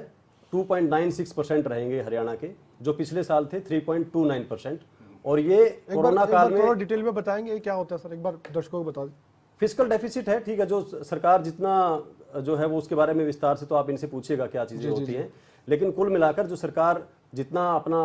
2.96% रहेंगे हरियाणा के, जो पिछले साल थे 3.29%। और ये कोरोना काल में थोड़ा डिटेल में बताएंगे क्या होता है सर, एक बार दर्शकों को बता दें। फिस्कल डेफिसिट है, ठीक है, जो सरकार जितना जो है वो उसके बारे में विस्तार से तो आप इनसे पूछिएगा क्या चीजें होती हैं, लेकिन कुल मिलाकर जो सरकार जितना अपना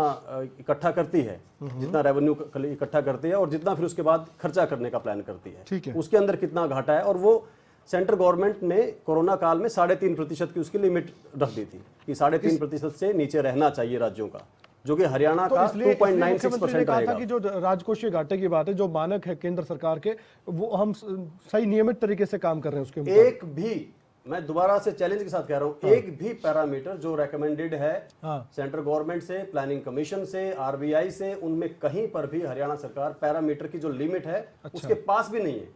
इकट्ठा करती है, जितना रेवेन्यू इकट्ठा करती है और जितना फिर उसके बाद खर्चा करने का प्लान करती है, ठीक है, उसके अंदर कितना घाटा है। और वो सेंट्रल गवर्नमेंट ने कोरोना काल में 3.5% की उसकी लिमिट रख दी थी कि 3.5% से नीचे रहना चाहिए राज्यों का, जो कि हरियाणा का 2.96% रहेगा। कि जो राजकोषीय घाटे की बात है, जो मानक है केंद्र सरकार के, वो हम सही नियमित तरीके से काम कर रहे हैं उसके मुताबिक। एक भी, मैं दोबारा से चैलेंज के साथ कह रहा हूं, एक भी पैरामीटर जो रेकमेंडेड है सेंट्रल गवर्नमेंट से, प्लानिंग कमीशन से, आरबीआई से, उनमें कहीं पर भी हरियाणा सरकार पैरामीटर की जो लिमिट है उसके पास भी नहीं है,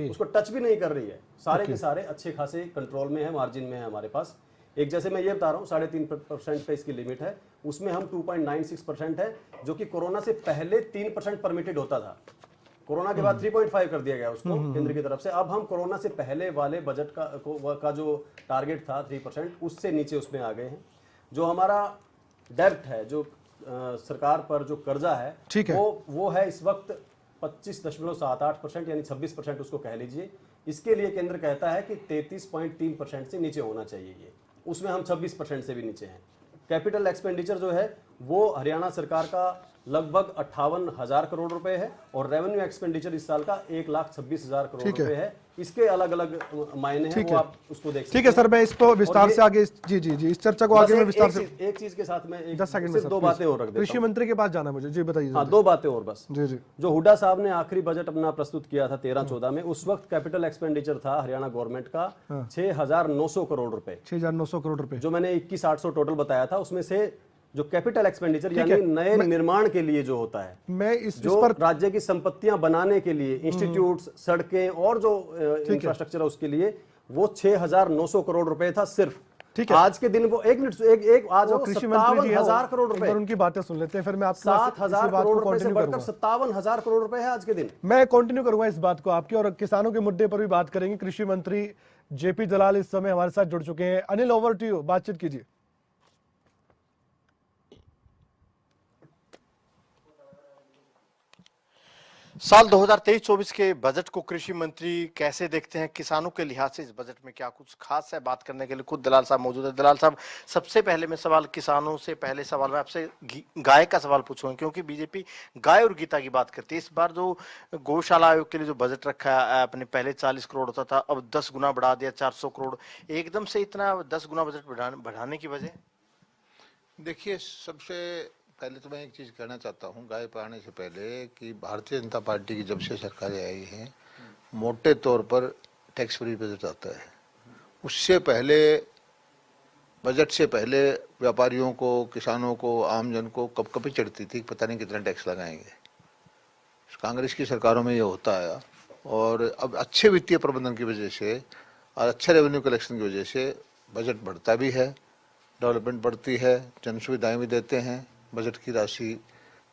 उसको टच भी नहीं कर रही है। सारे के सारे अच्छे खासे कंट्रोल में है, मार्जिन में है हमारे पास। एक जैसे मैं ये बता रहा हूँ 3.5% पे इसकी लिमिट है, उसमें हम 2.96% है, जो कि कोरोना से पहले 3% परमिटेड होता था, कोरोना के बाद 3.5 कर दिया गया उसको केंद्र की तरफ से। अब हम कोरोना से पहले वाले बजट का जो टारगेट था 3%, उससे नीचे उसमें आ गए हैं। जो हमारा डेब्ट है, जो सरकार पर जो कर्जा है, वो है इस वक्त 25.78%, यानी 26% उसको कह लीजिए। इसके लिए केंद्र कहता है कि 33.3% से नीचे होना चाहिए ये, उसमें हम 26% से भी नीचे हैं। कैपिटल एक्सपेंडिचर जो है वो हरियाणा सरकार का लगभग 58,000 करोड़ रुपए है और रेवेन्यू एक्सपेंडिचर इस साल का 1,26,000 करोड़ रुपए है। इसके अलग अलग मायने हैं, वो आप उसको देख सकते हैं। ठीक है सर, मैं इसको विस्तार से आगे जी इस चर्चा को आगे मैं विस्तार से एक चीज के साथ में 10 सेकंड में 2 बातें और रख देता हूं। कृषि मंत्री के पास जाना मुझे, जी बताइए। हाँ, 2 बातें और बस। जी। जो हुड्डा साहब ने आखिरी बजट अपना प्रस्तुत किया था 13-14 में, उस वक्त कैपिटल एक्सपेंडिचर था हरियाणा गवर्नमेंट का 6,900 करोड़ रुपए, 6,900 करोड़ रुपए, जो मैंने 21,800 टोटल बताया था। उसमें से जो कैपिटल एक्सपेंडिचर यानी नए निर्माण के लिए जो होता है, मैं इस पर राज्य की संपत्तियां बनाने के लिए, इंस्टीट्यूट्स, सड़कें और जो इंफ्रास्ट्रक्चर है उसके लिए, वो 6,900 करोड़ रुपए था सिर्फ। ठीक है, आज के दिन वो एक आज कृषि मंत्री जी 57,000 करोड़ रुपए, उनकी बातें सुन लेते हैं, फिर मैं आपको 7,000 करोड़ रुपए से बढ़कर 57,000 करोड़ रुपए है आज के दिन। मैं कंटिन्यू करूंगा इस बात को आपकी, और किसानों के मुद्दे पर भी बात करेंगे। कृषि मंत्री जेपी दलाल इस समय हमारे साथ जुड़ चुके हैं। अनिल, ओवर टू यू, बातचीत कीजिए। साल 2023-24 के बजट को कृषि मंत्री कैसे देखते हैं? किसानों के लिहाज से इस बजट में क्या कुछ खास है? बात करने के लिए खुद दलाल साहब मौजूद है। दलाल साहब, सबसे पहले मैं सवाल किसानों से, पहले सवाल मैं आपसे गाय का सवाल पूछूंगा, क्योंकि बीजेपी गाय और गीता की बात करती है। इस बार जो गौशाला आयोग के लिए जो बजट रखा है, अपने पहले 40 करोड़ होता था, अब 10 गुना बढ़ा दिया, 400 करोड़। एकदम से इतना 10 गुना बजट बढ़ाने की वजह? देखिए, सबसे पहले तो मैं एक चीज़ कहना चाहता हूँ गाय पालने से पहले कि भारतीय जनता पार्टी की जब से सरकारें आई हैं, मोटे तौर पर टैक्स फ्री बजट आता है। उससे पहले, बजट से पहले व्यापारियों को, किसानों को, आमजन को कपकपी चढ़ती थी, पता नहीं कितना टैक्स लगाएंगे। कांग्रेस की सरकारों में ये होता आया, और अब अच्छे वित्तीय प्रबंधन की वजह से और अच्छे रेवेन्यू कलेक्शन की वजह से बजट बढ़ता भी है, डेवलपमेंट बढ़ती है, जन सुविधाएँ भी देते हैं, बजट की राशि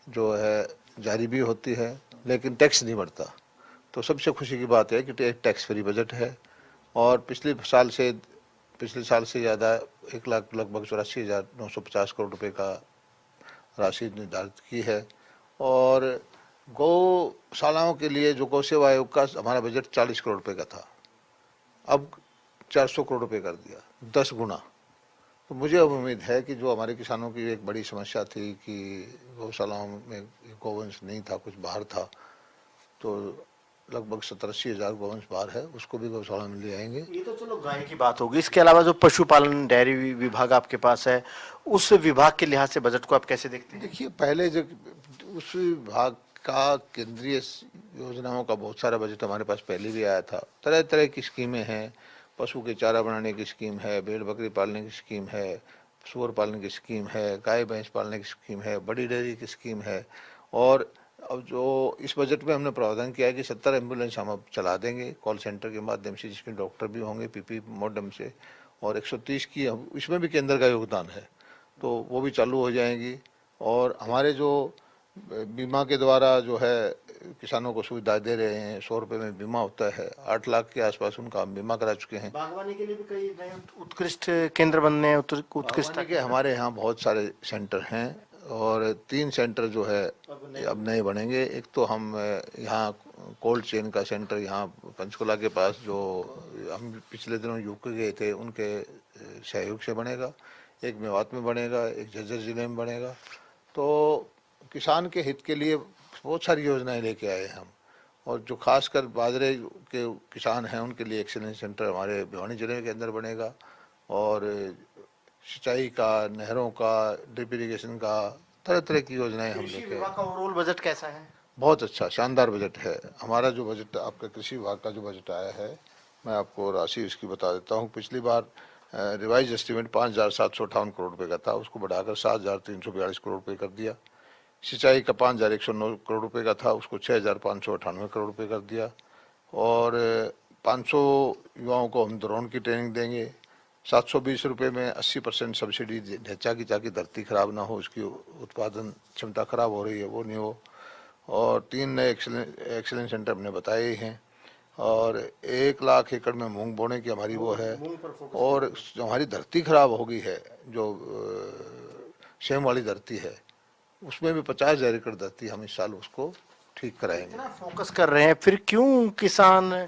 जो है जारी भी होती है, लेकिन टैक्स नहीं बढ़ता। तो सबसे खुशी की बात है कि एक टैक्स फ्री बजट है, और पिछले साल से ज़्यादा 1 लाख लगभग 84,950 करोड़ रुपए का राशि निर्धारित की है। और गौशालाओं के लिए जो गौ सेवा आयोग का हमारा बजट 40 करोड़ रुपए का था, अब 400 करोड़ रुपए कर दिया, 10 गुना। तो मुझे अब उम्मीद है कि जो हमारे किसानों की एक बड़ी समस्या थी कि गौशालाओं में गौवंश नहीं था, कुछ बाहर था, तो लगभग 70-80 हज़ार गौवंश बाहर है, उसको भी गौशाला में ले आएंगे। ये तो चलो गाय की बात होगी, इसके अलावा जो पशुपालन डेयरी विभाग आपके पास है, उस विभाग के लिहाज से बजट को आप कैसे देखते हैं? देखिए, पहले जो उस विभाग का केंद्रीय योजनाओं का बहुत सारा बजट हमारे पास पहले भी आया था। तरह तरह की स्कीमें हैं, पशु के चारा बनाने की स्कीम है, भेड़ बकरी पालने की स्कीम है, सूअर पालने की स्कीम है, गाय भैंस पालने की स्कीम है, बड़ी डेयरी की स्कीम है। और अब जो इस बजट में हमने प्रावधान किया है कि 70 एम्बुलेंस हम अब चला देंगे कॉल सेंटर के माध्यम से, जिसमें डॉक्टर भी होंगे पीपी मॉडम से, और 130 की इसमें भी केंद्र का योगदान है, तो वो भी चालू हो जाएंगी। और हमारे जो बीमा के द्वारा जो है किसानों को सुविधा दे रहे हैं, 100 रुपये में बीमा होता है, 8 लाख के आसपास उनका हम बीमा करा चुके हैं। बागवानी के लिए भी कई नए उत्कृष्ट केंद्र बनने हैं, उत्कृष्ट के हमारे यहाँ बहुत सारे सेंटर हैं, और 3 सेंटर जो है अब नए बनेंगे। एक तो हम यहाँ कोल्ड चेन का सेंटर यहाँ पंचकुला के पास, जो हम पिछले दिनों यूके गए थे, उनके सहयोग से बनेगा। एक मेवात में बनेगा, एक झज्जर जिले में बनेगा। तो किसान के हित के लिए बहुत सारी योजनाएं लेके आए हम, और जो खासकर बाजरे के किसान हैं उनके लिए एक्सीलेंस सेंटर हमारे भिवानी जिले के अंदर बनेगा। और सिंचाई का, नहरों का, ड्रिप इरिगेशन का, तरह तरह की योजनाएं हम लेके। विभाग का ओवरऑल बजट कैसा है? बहुत अच्छा, शानदार बजट है हमारा। जो बजट आपका कृषि विभाग का जो बजट आया है, मैं आपको राशि उसकी बता देता हूँ। पिछली बार रिवाइज एस्टीमेट 5,758 करोड़ रुपए का था, उसको बढ़ाकर 7,342 करोड़ रुपए कर दिया। सिंचाई का 5,109 करोड़ रुपए का था, उसको 6,598 करोड़ रुपए कर दिया। और 500 युवाओं को हम ड्रोन की ट्रेनिंग देंगे। 720 रुपये में 80% सब्सिडी ढेंचा की, ताकि धरती खराब ना हो, उसकी उत्पादन क्षमता खराब हो रही है वो नहीं हो। और 3 नए एक्सीलेंस सेंटर हमने बताए हैं। और 1 लाख एकड़ में मूंग बोने की हमारी वो है। और जो हमारी धरती खराब हो गई है, जो सेम वाली धरती है, उसमें भी 50,000 एकड़ धरती हम इस साल उसको ठीक कराएंगे। इतना फोकस कर रहे हैं, फिर क्यों किसान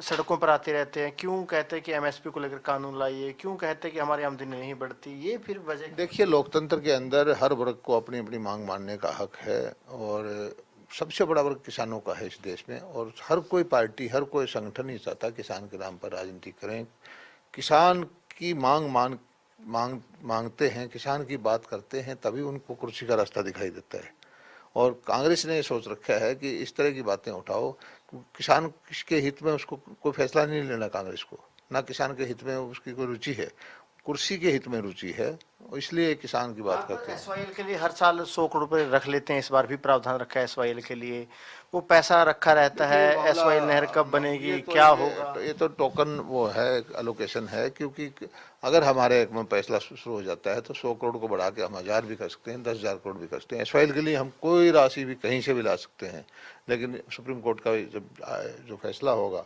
सड़कों पर आते रहते हैं? क्यों कहते हैं कि एमएसपी को लेकर कानून लाइए? क्यों कहते हैं कि हमारी आमदनी नहीं बढ़ती? ये फिर वजह। देखिए, लोकतंत्र के अंदर हर वर्ग को अपनी अपनी मांग मानने का हक है, और सबसे बड़ा वर्ग किसानों का है इस देश में। और हर कोई पार्टी, हर कोई संगठन नहीं चाहता किसान के नाम पर राजनीति करें। किसान की मांगते हैं, किसान की बात करते हैं, तभी उनको कुर्सी का रास्ता दिखाई देता है। और कांग्रेस ने सोच रखा है कि इस तरह की बातें उठाओ। किसान के हित में उसको कोई फैसला नहीं लेना कांग्रेस को, ना किसान के हित में उसकी कोई रुचि है, कुर्सी के हित में रुचि है, इसलिए किसान की बात करते हैं। एसवाईएल के लिए हर साल 100 करोड़ रुपए रख लेते हैं, इस बार भी प्रावधान रखा है एसवाईएल के लिए। वो पैसा रखा रहता है, एसवाईएल नहर कब बनेगी, क्या होगा? ये तो टोकन वो है, एलोकेशन है। क्योंकि अगर हमारे में फैसला शुरू हो जाता है तो 100 करोड़ को बढ़ा के हम 1000 भी कर सकते हैं, 10,000 करोड़ भी कर सकते हैं। एसवाईएल के लिए हम कोई राशि भी कहीं से भी ला सकते हैं, लेकिन सुप्रीम कोर्ट का जब जो फैसला होगा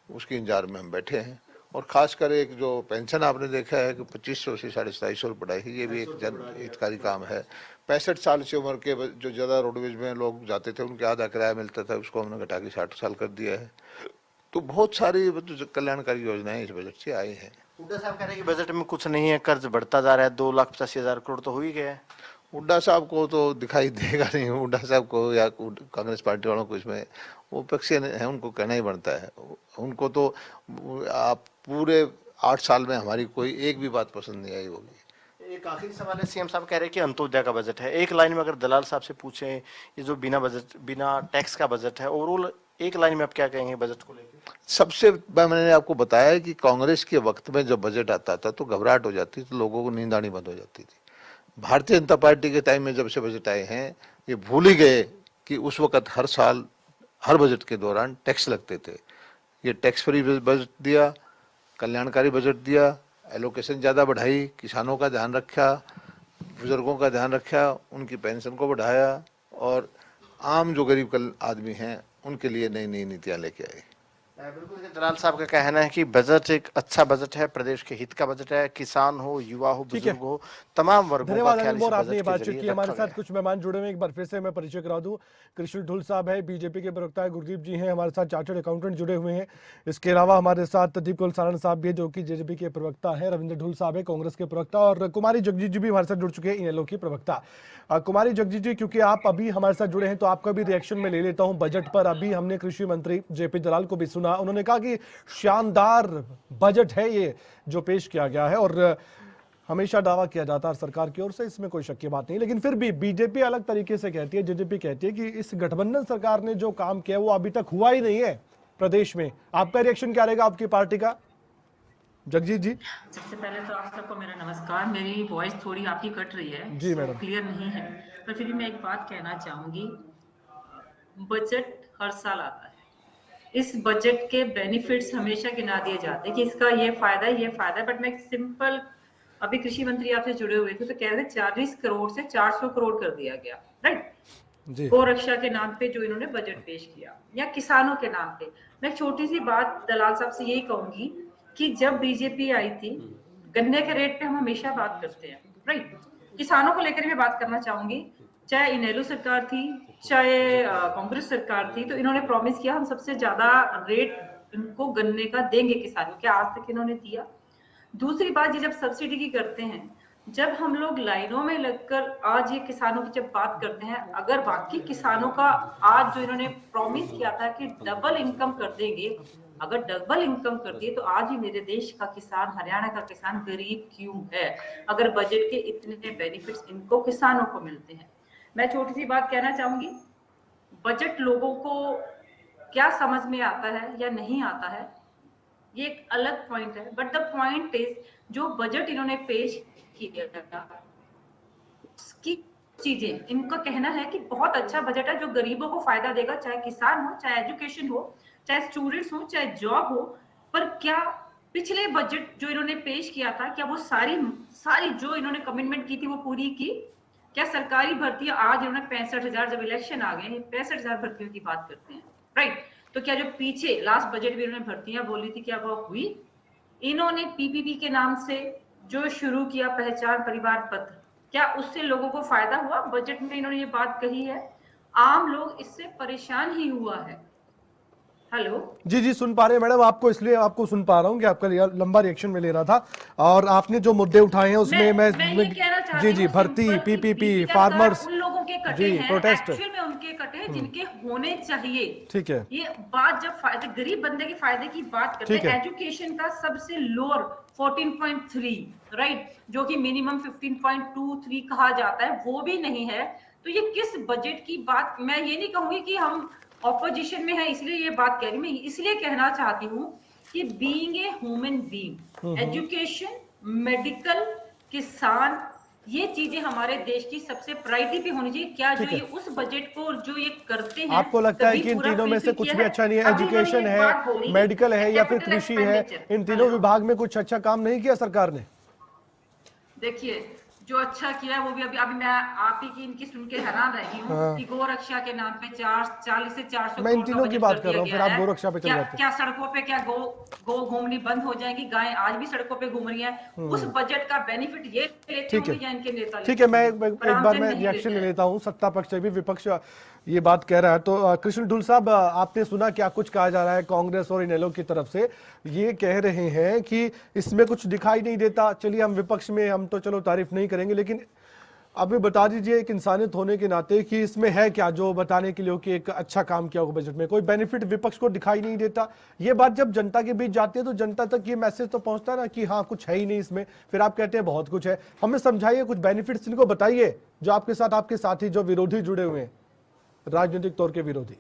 उसके इंतजार में हम बैठे हैं। और खासकर एक जो पेंशन आपने देखा है कि 2500 से 2,250 बढ़ाई है, ये भी एक जन हितकारी काम है। 65 साल से उम्र के जो ज़्यादा रोडवेज में लोग जाते थे, उनके आधा किराया मिलता था, उसको हमने घटा के 60 साल कर दिया है। तो बहुत सारी कल्याणकारी योजनाएं इस बजट से आई हैं। हुड्डा साहब कह रहे हैं कि बजट में कुछ नहीं है, कर्ज बढ़ता जा रहा है, 2,85,000 करोड़ तो हो ही गया है। हुड्डा साहब को तो दिखाई देगा नहीं, हुड्डा साहब को या कांग्रेस पार्टी वालों को इसमें वो पक्ष है, उनको कहना ही बनता है। उनको तो आप पूरे 8 साल में हमारी कोई एक भी बात पसंद नहीं आई होगी। एक आखिरी सवाल है, सीएम साहब कह रहे हैं कि अंत्योदय का बजट है। एक लाइन में अगर दलाल साहब से पूछें, ये जो बिना टैक्स का बजट है, ओवरऑल एक लाइन में आप क्या कहेंगे बजट को लेकर? सबसे मैंने आपको बताया कि कांग्रेस के वक्त में जब बजट आता था तो घबराहट हो जाती थी, लोगों को नींद आनी बंद हो जाती थी। भारतीय जनता पार्टी के टाइम में जब से बजट आए हैं, ये भूल ही गए कि उस वक्त हर साल हर बजट के दौरान टैक्स लगते थे। ये टैक्स फ्री बजट दिया, कल्याणकारी बजट दिया, एलोकेशन ज़्यादा बढ़ाई, किसानों का ध्यान रखा, बुजुर्गों का ध्यान रखा, उनकी पेंशन को बढ़ाया, और आम जो गरीब आदमी हैं उनके लिए नई नई नीतियाँ लेके आए। बिल्कुल, देखिए दलाल साहब का कहना है कि बजट एक अच्छा बजट है, प्रदेश के हित का बजट है, किसान हो, युवा हो, बुजुर्ग हो, तमाम वर्गों का धन्यवाद ख्याल अनिल इस मोर, आपने ये बजट के बातचीत जरिए की। हमारे रखा साथ कुछ मेहमान जुड़े हुए हैं, एक बार फिर से मैं परिचय करा दूं। कृष्ण ढुल साहब है, बीजेपी के प्रवक्ता है, गुरदीप जी हैं हमारे साथ, चार्टर्ड अकाउंटेंट जुड़े हुए हैं। इसके अलावा हमारे साथ दीपक सारण साहब भी है जो कि जेजेपी के प्रवक्ता है, रविंद्र ढुल साहब है कांग्रेस के प्रवक्ता, और कुमारी जगजीत जी भी हमारे साथ जुड़ चुके हैं, इनेलो की प्रवक्ता। कुमारी जगजीत जी, क्योंकि आप अभी हमारे साथ जुड़े हैं तो आपका भी रिएक्शन में ले लेता हूं बजट पर। अभी हमने कृषि मंत्री जेपी दलाल को भी सुना, उन्होंने कहा कि शानदार बजट है ये जो पेश किया गया है, और हमेशा दावा किया जाता है सरकार की ओर से, इसमें कोई शक की बात नहीं। लेकिन फिर भी बीजेपी अलग तरीके से कहती है, जेजेपी कहती है कि इस गठबंधन सरकार ने जो काम किया वो अभी तक हुआ ही नहीं है प्रदेश में। आपका रिएक्शन क्या रहेगा, आपकी पार्टी का? जगजीत जी। सबसे पहले तो आप सबको मेरा नमस्कार। मेरी वॉइस थोड़ी आपकी कट रही है जी मैडम, क्लियर नहीं है, पर फिर भी मैं एक बात कहना चाहूंगी। बजट हर साल आता है, इस बजट के बेनिफिट्स हमेशा गिना दिए जाते हैं कि इसका ये फायदा है, ये फायदा है। बट मैं एक सिंपल, अभी कृषि मंत्री आपसे जुड़े हुए थे तो कह रहे थे 40 करोड़ से 400 करोड़ कर दिया गया, राइट? जी गौ रक्षा के नाम पे जो इन्होंने बजट पेश किया, या किसानों के नाम पे। मैं एक छोटी सी बात दलाल साहब से यही कहूंगी कि जब बीजेपी आई थी, गन्ने के रेट पे हम हमेशा बात करते हैं, राइट? किसानों को लेकर भी बात करना चाहूंगी, चाहे इनेलो सरकार थी, चाहे कांग्रेस सरकार थी, तो इन्होंने प्रॉमिस किया हम सबसे ज्यादा रेट इनको गन्ने का देंगे किसानों। क्या आज तक इन्होंने दिया? दूसरी बात, ये जब सब्सिडी की करते हैं, जब हम लोग लाइनों में लगकर आज ये किसानों की जब बात करते हैं, अगर बाकी किसानों का आज जो इन्होंने प्रॉमिस किया था कि डबल इनकम कर देंगे, अगर डबल इनकम कर दिए तो आज ही मेरे देश का किसान, हरियाणा का किसान गरीब क्यों है, अगर बजट के इतने बेनिफिट्स इनको किसानों को मिलते हैं। मैं छोटी सी बात कहना चाहूंगी, बजट लोगों को क्या समझ में आता है या नहीं आता है ये एक अलग पॉइंट है, बट द पॉइंट इज जो बजट इन्होंने पेश किया उसकी चीजें, इनका कहना है कि बहुत अच्छा बजट है जो गरीबों को फायदा देगा, चाहे किसान हो, चाहे एजुकेशन हो, चाहे स्टूडेंट्स हो, चाहे जॉब हो। पर क्या पिछले बजट जो इन्होंने पेश किया था, क्या वो सारी जो इन्होंने कमिटमेंट की थी वो पूरी की? क्या सरकारी भर्तियां, आज इन्होंने 65,000, जब इलेक्शन आ गए 65,000 भर्तियों की बात करते हैं, राइट? तो क्या जो पीछे लास्ट बजट में इन्होंने भर्तियां बोली थी क्या वो हुई? इन्होंने पीपीपी के नाम से जो शुरू किया पहचान परिवार पत्र, क्या उससे लोगों को फायदा हुआ? बजट में इन्होंने ये बात कही है, आम लोग इससे परेशान ही हुआ है। हेलो जी जी, सुन पा रहे हैं मैडम आपको, इसलिए आपको सुन पा रहा हूँ कि आपका लंबा रिएक्शन में ले रहा था, और आपने जो मुद्दे उठाए हैं उसमें मैं जी जी, भर्ती, पीपीपी, फार्मर्स, उन लोगों के कटे जी, हैं, प्रोटेस्ट, एक्चुअल में उनके कटे हैं जिनके होने चाहिए। ठीक है, ये बात जब फायदे, गरीब बंदे के फायदे की बात करते हैं, एजुकेशन का सबसे लोअर 14.3, राइट, जो कि मिनिमम 15.23 कहा जाता है, वो भी नहीं है। तो ये किस बजट की बात? मैं ये नहीं कहूंगी कि हम ऑपोजिशन में है इसलिए ये बात कह रही, मैं इसलिए कहना चाहती हूँ कि being a human being, education, medical, किसान, ये चीजें हमारे देश की सबसे प्रायोरिटी पे होनी चाहिए। क्या जो ये उस बजट को जो ये करते हैं, आपको लगता है कि इन तीनों में से कुछ भी अच्छा नहीं है? एजुकेशन है, मेडिकल है, या फिर कृषि है, इन तीनों विभाग में कुछ अच्छा काम नहीं किया सरकार ने? देखिए, जो अच्छा किया है वो भी अभी मैं आप ही की इनकी सुन के हैरान रही हूँ कि गौ रक्षा के नाम पे 40 से 400 मैं इन तीनों की बात कर रहा हूँ, फिर आप गौ रक्षा पे चले जाते हैं। क्या सड़कों पे क्या गौ घूमनी बंद हो जाएंगी? गायें आज भी सड़कों पे घूम रही हैं। उस बजट का बेनिफिट ये लेते होंगे या इनके नेता? ठीक है, मैं एक बार मैं रिएक्शन ले लेता हूँ, सत्ता पक्ष से भी विपक्ष ये बात कह रहा है। तो कृष्ण ढुल साहब, आपने सुना क्या कुछ कहा जा रहा है कांग्रेस और इनेलो की तरफ से? ये कह रहे हैं कि इसमें कुछ दिखाई नहीं देता। चलिए, हम विपक्ष में हम तो चलो तारीफ नहीं करेंगे, लेकिन अभी बता दीजिए एक इंसानियत होने के नाते कि इसमें है क्या जो बताने के लिए कि एक अच्छा काम किया होगा बजट में? कोई बेनिफिट विपक्ष को दिखाई नहीं देता। ये बात जब जनता के बीच जाती है तो जनता तक ये मैसेज तो पहुंचता है ना कि हाँ कुछ है ही नहीं इसमें, फिर आप कहते हैं बहुत कुछ है। हमें समझाइए, कुछ बेनिफिट्स इनको बताइए जो आपके साथ, आपके साथी जो विरोधी जुड़े हुए हैं, राजनीतिक तौर के विरोधी।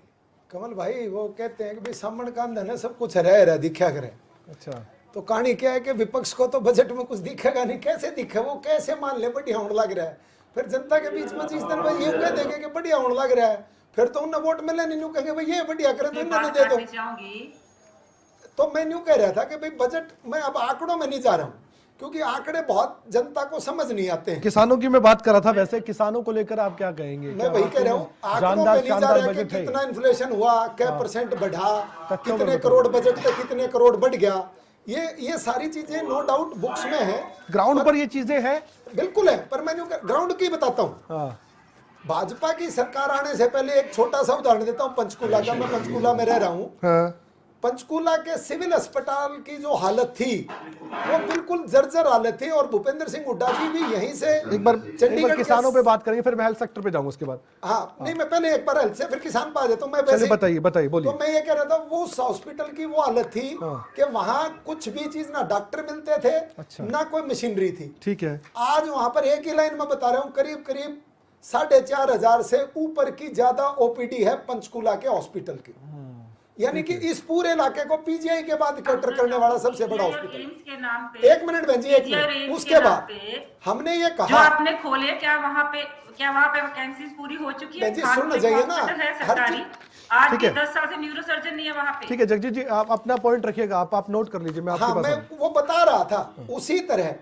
कमल भाई वो कहते हैं कि भाई सामण का अंधन है, सब कुछ रह दिखा करे। अच्छा, तो कहानी क्या है कि विपक्ष को तो बजट में कुछ दिखेगा नहीं। कैसे दिखे? वो कैसे मान ले बढ़िया होने लग रहा है, फिर जनता के बीच में जिस दिन भाई ये कह देंगे कि बढ़िया होने लग रहा है, फिर तो उन्हें वोट मिले नहीं, कहेंगे भाई ये बढ़िया करे तो इन्हें दे दो। तो मैं यूं कह रहा था कि भाई बजट, मैं अब आंकड़ों में नहीं जा रहा हूँ, क्योंकि आंकड़े बहुत जनता को समझ नहीं आते हैं। किसानों की मैं बात कर रहा था, वैसे किसानों को लेकर आप क्या कहेंगे? मैं वही कह रहा हूँ, आंकड़ों पे नहीं जा रहा है कि कितना इन्फ्लेशन हुआ, क्या परसेंट बढ़ा, कितने करोड़ बजट पे कितने करोड़ बढ़ गया, ये सारी चीजें नो डाउट बुक्स में है, ग्राउंड पर ये चीजें हैं, बिल्कुल है। पर मैं ग्राउंड की बताता हूँ। भाजपा की सरकार आने से पहले एक छोटा सा उदाहरण देता हूँ पंचकूला का। मैं पंचकूला में रह रहा हूँ। पंचकूला के सिविल अस्पताल की जो हालत थी वो बिल्कुल जर्जर हालत थी, और भूपेंद्र सिंह हुड्डा जी भी यहीं से एक बार किसानों पे बात करेंगे, फिर मैं हेल्थ सेक्टर पे जाऊंगा उसके बाद। हाँ, नहीं मैं पहले एक बार हेल्थ से फिर किसान पे आ जाता हूँ। मैं वैसे बताइए बोलिए। तो मैं ये कह रहा था, वो उस हॉस्पिटल की वो हालत थी कि वहाँ कुछ भी चीज ना डॉक्टर मिलते थे, ना कोई मशीनरी थी। ठीक है। आज वहां पर एक ही लाइन में बता रहा हूँ, करीब करीब 4,500 से ऊपर की ज्यादा ओपीडी है पंचकूला के हॉस्पिटल की। यानी कि इस पूरे इलाके को पीजीआई के बाद कैटर करने वाला सबसे बड़ा हॉस्पिटल। एक मिनट बहन जी, एक मिनट। उसके बाद हमने ये कहा, जो आपने खोले, क्या वहाँ पे वैकेंसीज पूरी हो चुकी है? सुनना चाहिए ना, सरकारी आज के 10 साल से न्यूरो सर्जन नहीं है वहाँ पे। ठीक है जगजीत जी, आप अपना पॉइंट रखिएगा, आप नोट कर लीजिए। मैं वो बता रहा था। उसी तरह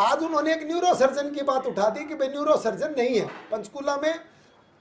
आज उन्होंने एक न्यूरो सर्जन की बात उठा दी कि भाई न्यूरो सर्जन नहीं है पंचकूला में,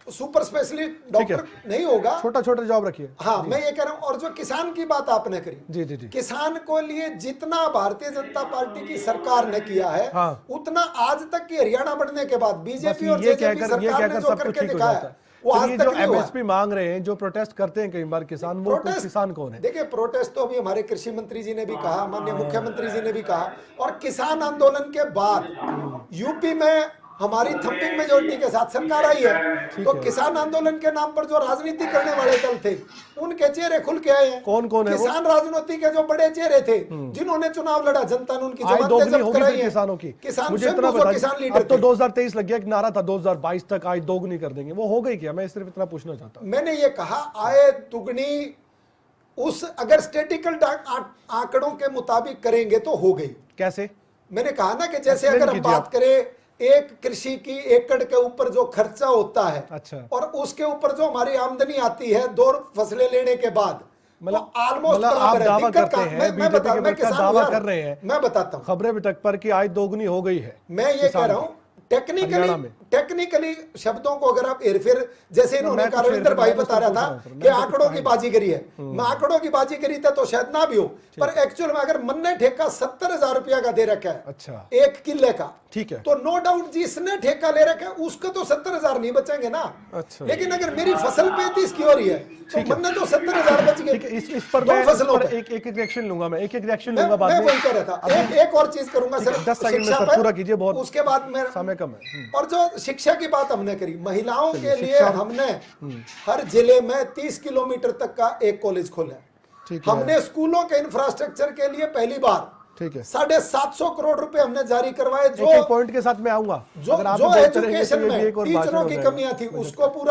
सुपर स्पेशलिस्ट डॉक्टर नहीं होगा, छोटा जॉब रखिए। हाँ, मैं ये कह रहा हूँ। और जो किसान की बात आपने करी, जी। किसान को लिए जितना भारतीय जनता पार्टी की सरकार ने किया है, उतना आज तक की हरियाणा बढ़ने के बाद बीजेपी और जेजेपी सरकार ने जो करके दिखाया वो आज तक नहीं हुआ। एमएसपी मांग रहे हैं, जो प्रोटेस्ट करते हैं कई बार किसान, वो किसान कौन है? देखिए, प्रोटेस्ट तो अभी हमारे कृषि मंत्री जी ने भी कहा, माननीय मुख्यमंत्री जी ने भी कहा, और किसान आंदोलन के बाद यूपी में हमारी थंपिंग मेजोरिटी के साथ सरकार आई है। तो किसान आंदोलन के नाम पर जो राजनीति करने वाले दल थे, उनके चेहरे खुल के आए हैं। कौन है? किसान राजनीति के जो बड़े चेहरे थे, जिन्होंने चुनाव लड़ा, जनता ने उनकी जमानतें जब्त कराई हैं। किसानों की किसान मुझे इतना बता, किसान अब लीडर तो 2023 लग गया, एक नारा था 2022 तक आय दोगुनी कर देंगे, वो हो गई क्या? मैं सिर्फ इतना पूछना चाहता हूँ। मैंने ये कहा, आय दुगनी उस अगर स्टेटिकल आंकड़ों के मुताबिक करेंगे तो हो गई। कैसे? मैंने कहा ना कि जैसे अगर हम बात करें, एक कृषि की एकड़ के ऊपर जो खर्चा होता है, और उसके ऊपर जो हमारी आमदनी आती है 2 फसलें लेने के बाद, मतलब ऑलमोस्ट आप दावा करते हैं, मैं दावा कर रहे हैं, मैं बताता हूँ, खबरें तक पर कि आय दोगुनी हो गई है। मैं ये कह रहा हूँ, टेक्निकली शब्दों को अगर आप हेरफेर, जैसे इन्होंने रविंदर भाई बता रहा था कि आंकड़ों की बाजीगरी है, मैं आंकड़ों की बाजीगरी था तो शायद ना भी हो, पर एक्चुअल में अगर मन ने ठेका 70,000 रुपया का दे रखा है, अच्छा, 1 किले का, ठीक है, तो नो डाउट जिसने ठेका ले रखा है उसको तो 70,000 नहीं बचेंगे ना। अच्छा, लेकिन अगर मेरी फसल 35 की हो रही है तो मन ने तो 70,000 बच गए। इस पर मैं एक रिएक्शन लूंगा, मैं एक रिएक्शन लूंगा बाद में। मैं वही कह रहा था, एक और चीज करूंगा सर, 10 सेकंड में सर पूरा कीजिए, बहुत उसके बाद मैं समय कम है। और जो शिक्षा की बात हमने करी, महिलाओं के लिए हमने हर जिले में 30 किलोमीटर तक का एक कॉलेज खोला है। हमने स्कूलों के इंफ्रास्ट्रक्चर के लिए पहली बार, ठीक है, 750 करोड़ रुपए हमने जारी करवाए। जो पॉइंट के साथ मैं आऊंगा, जो एजुकेशन में टीचरों की कमियां थी उसको पूरा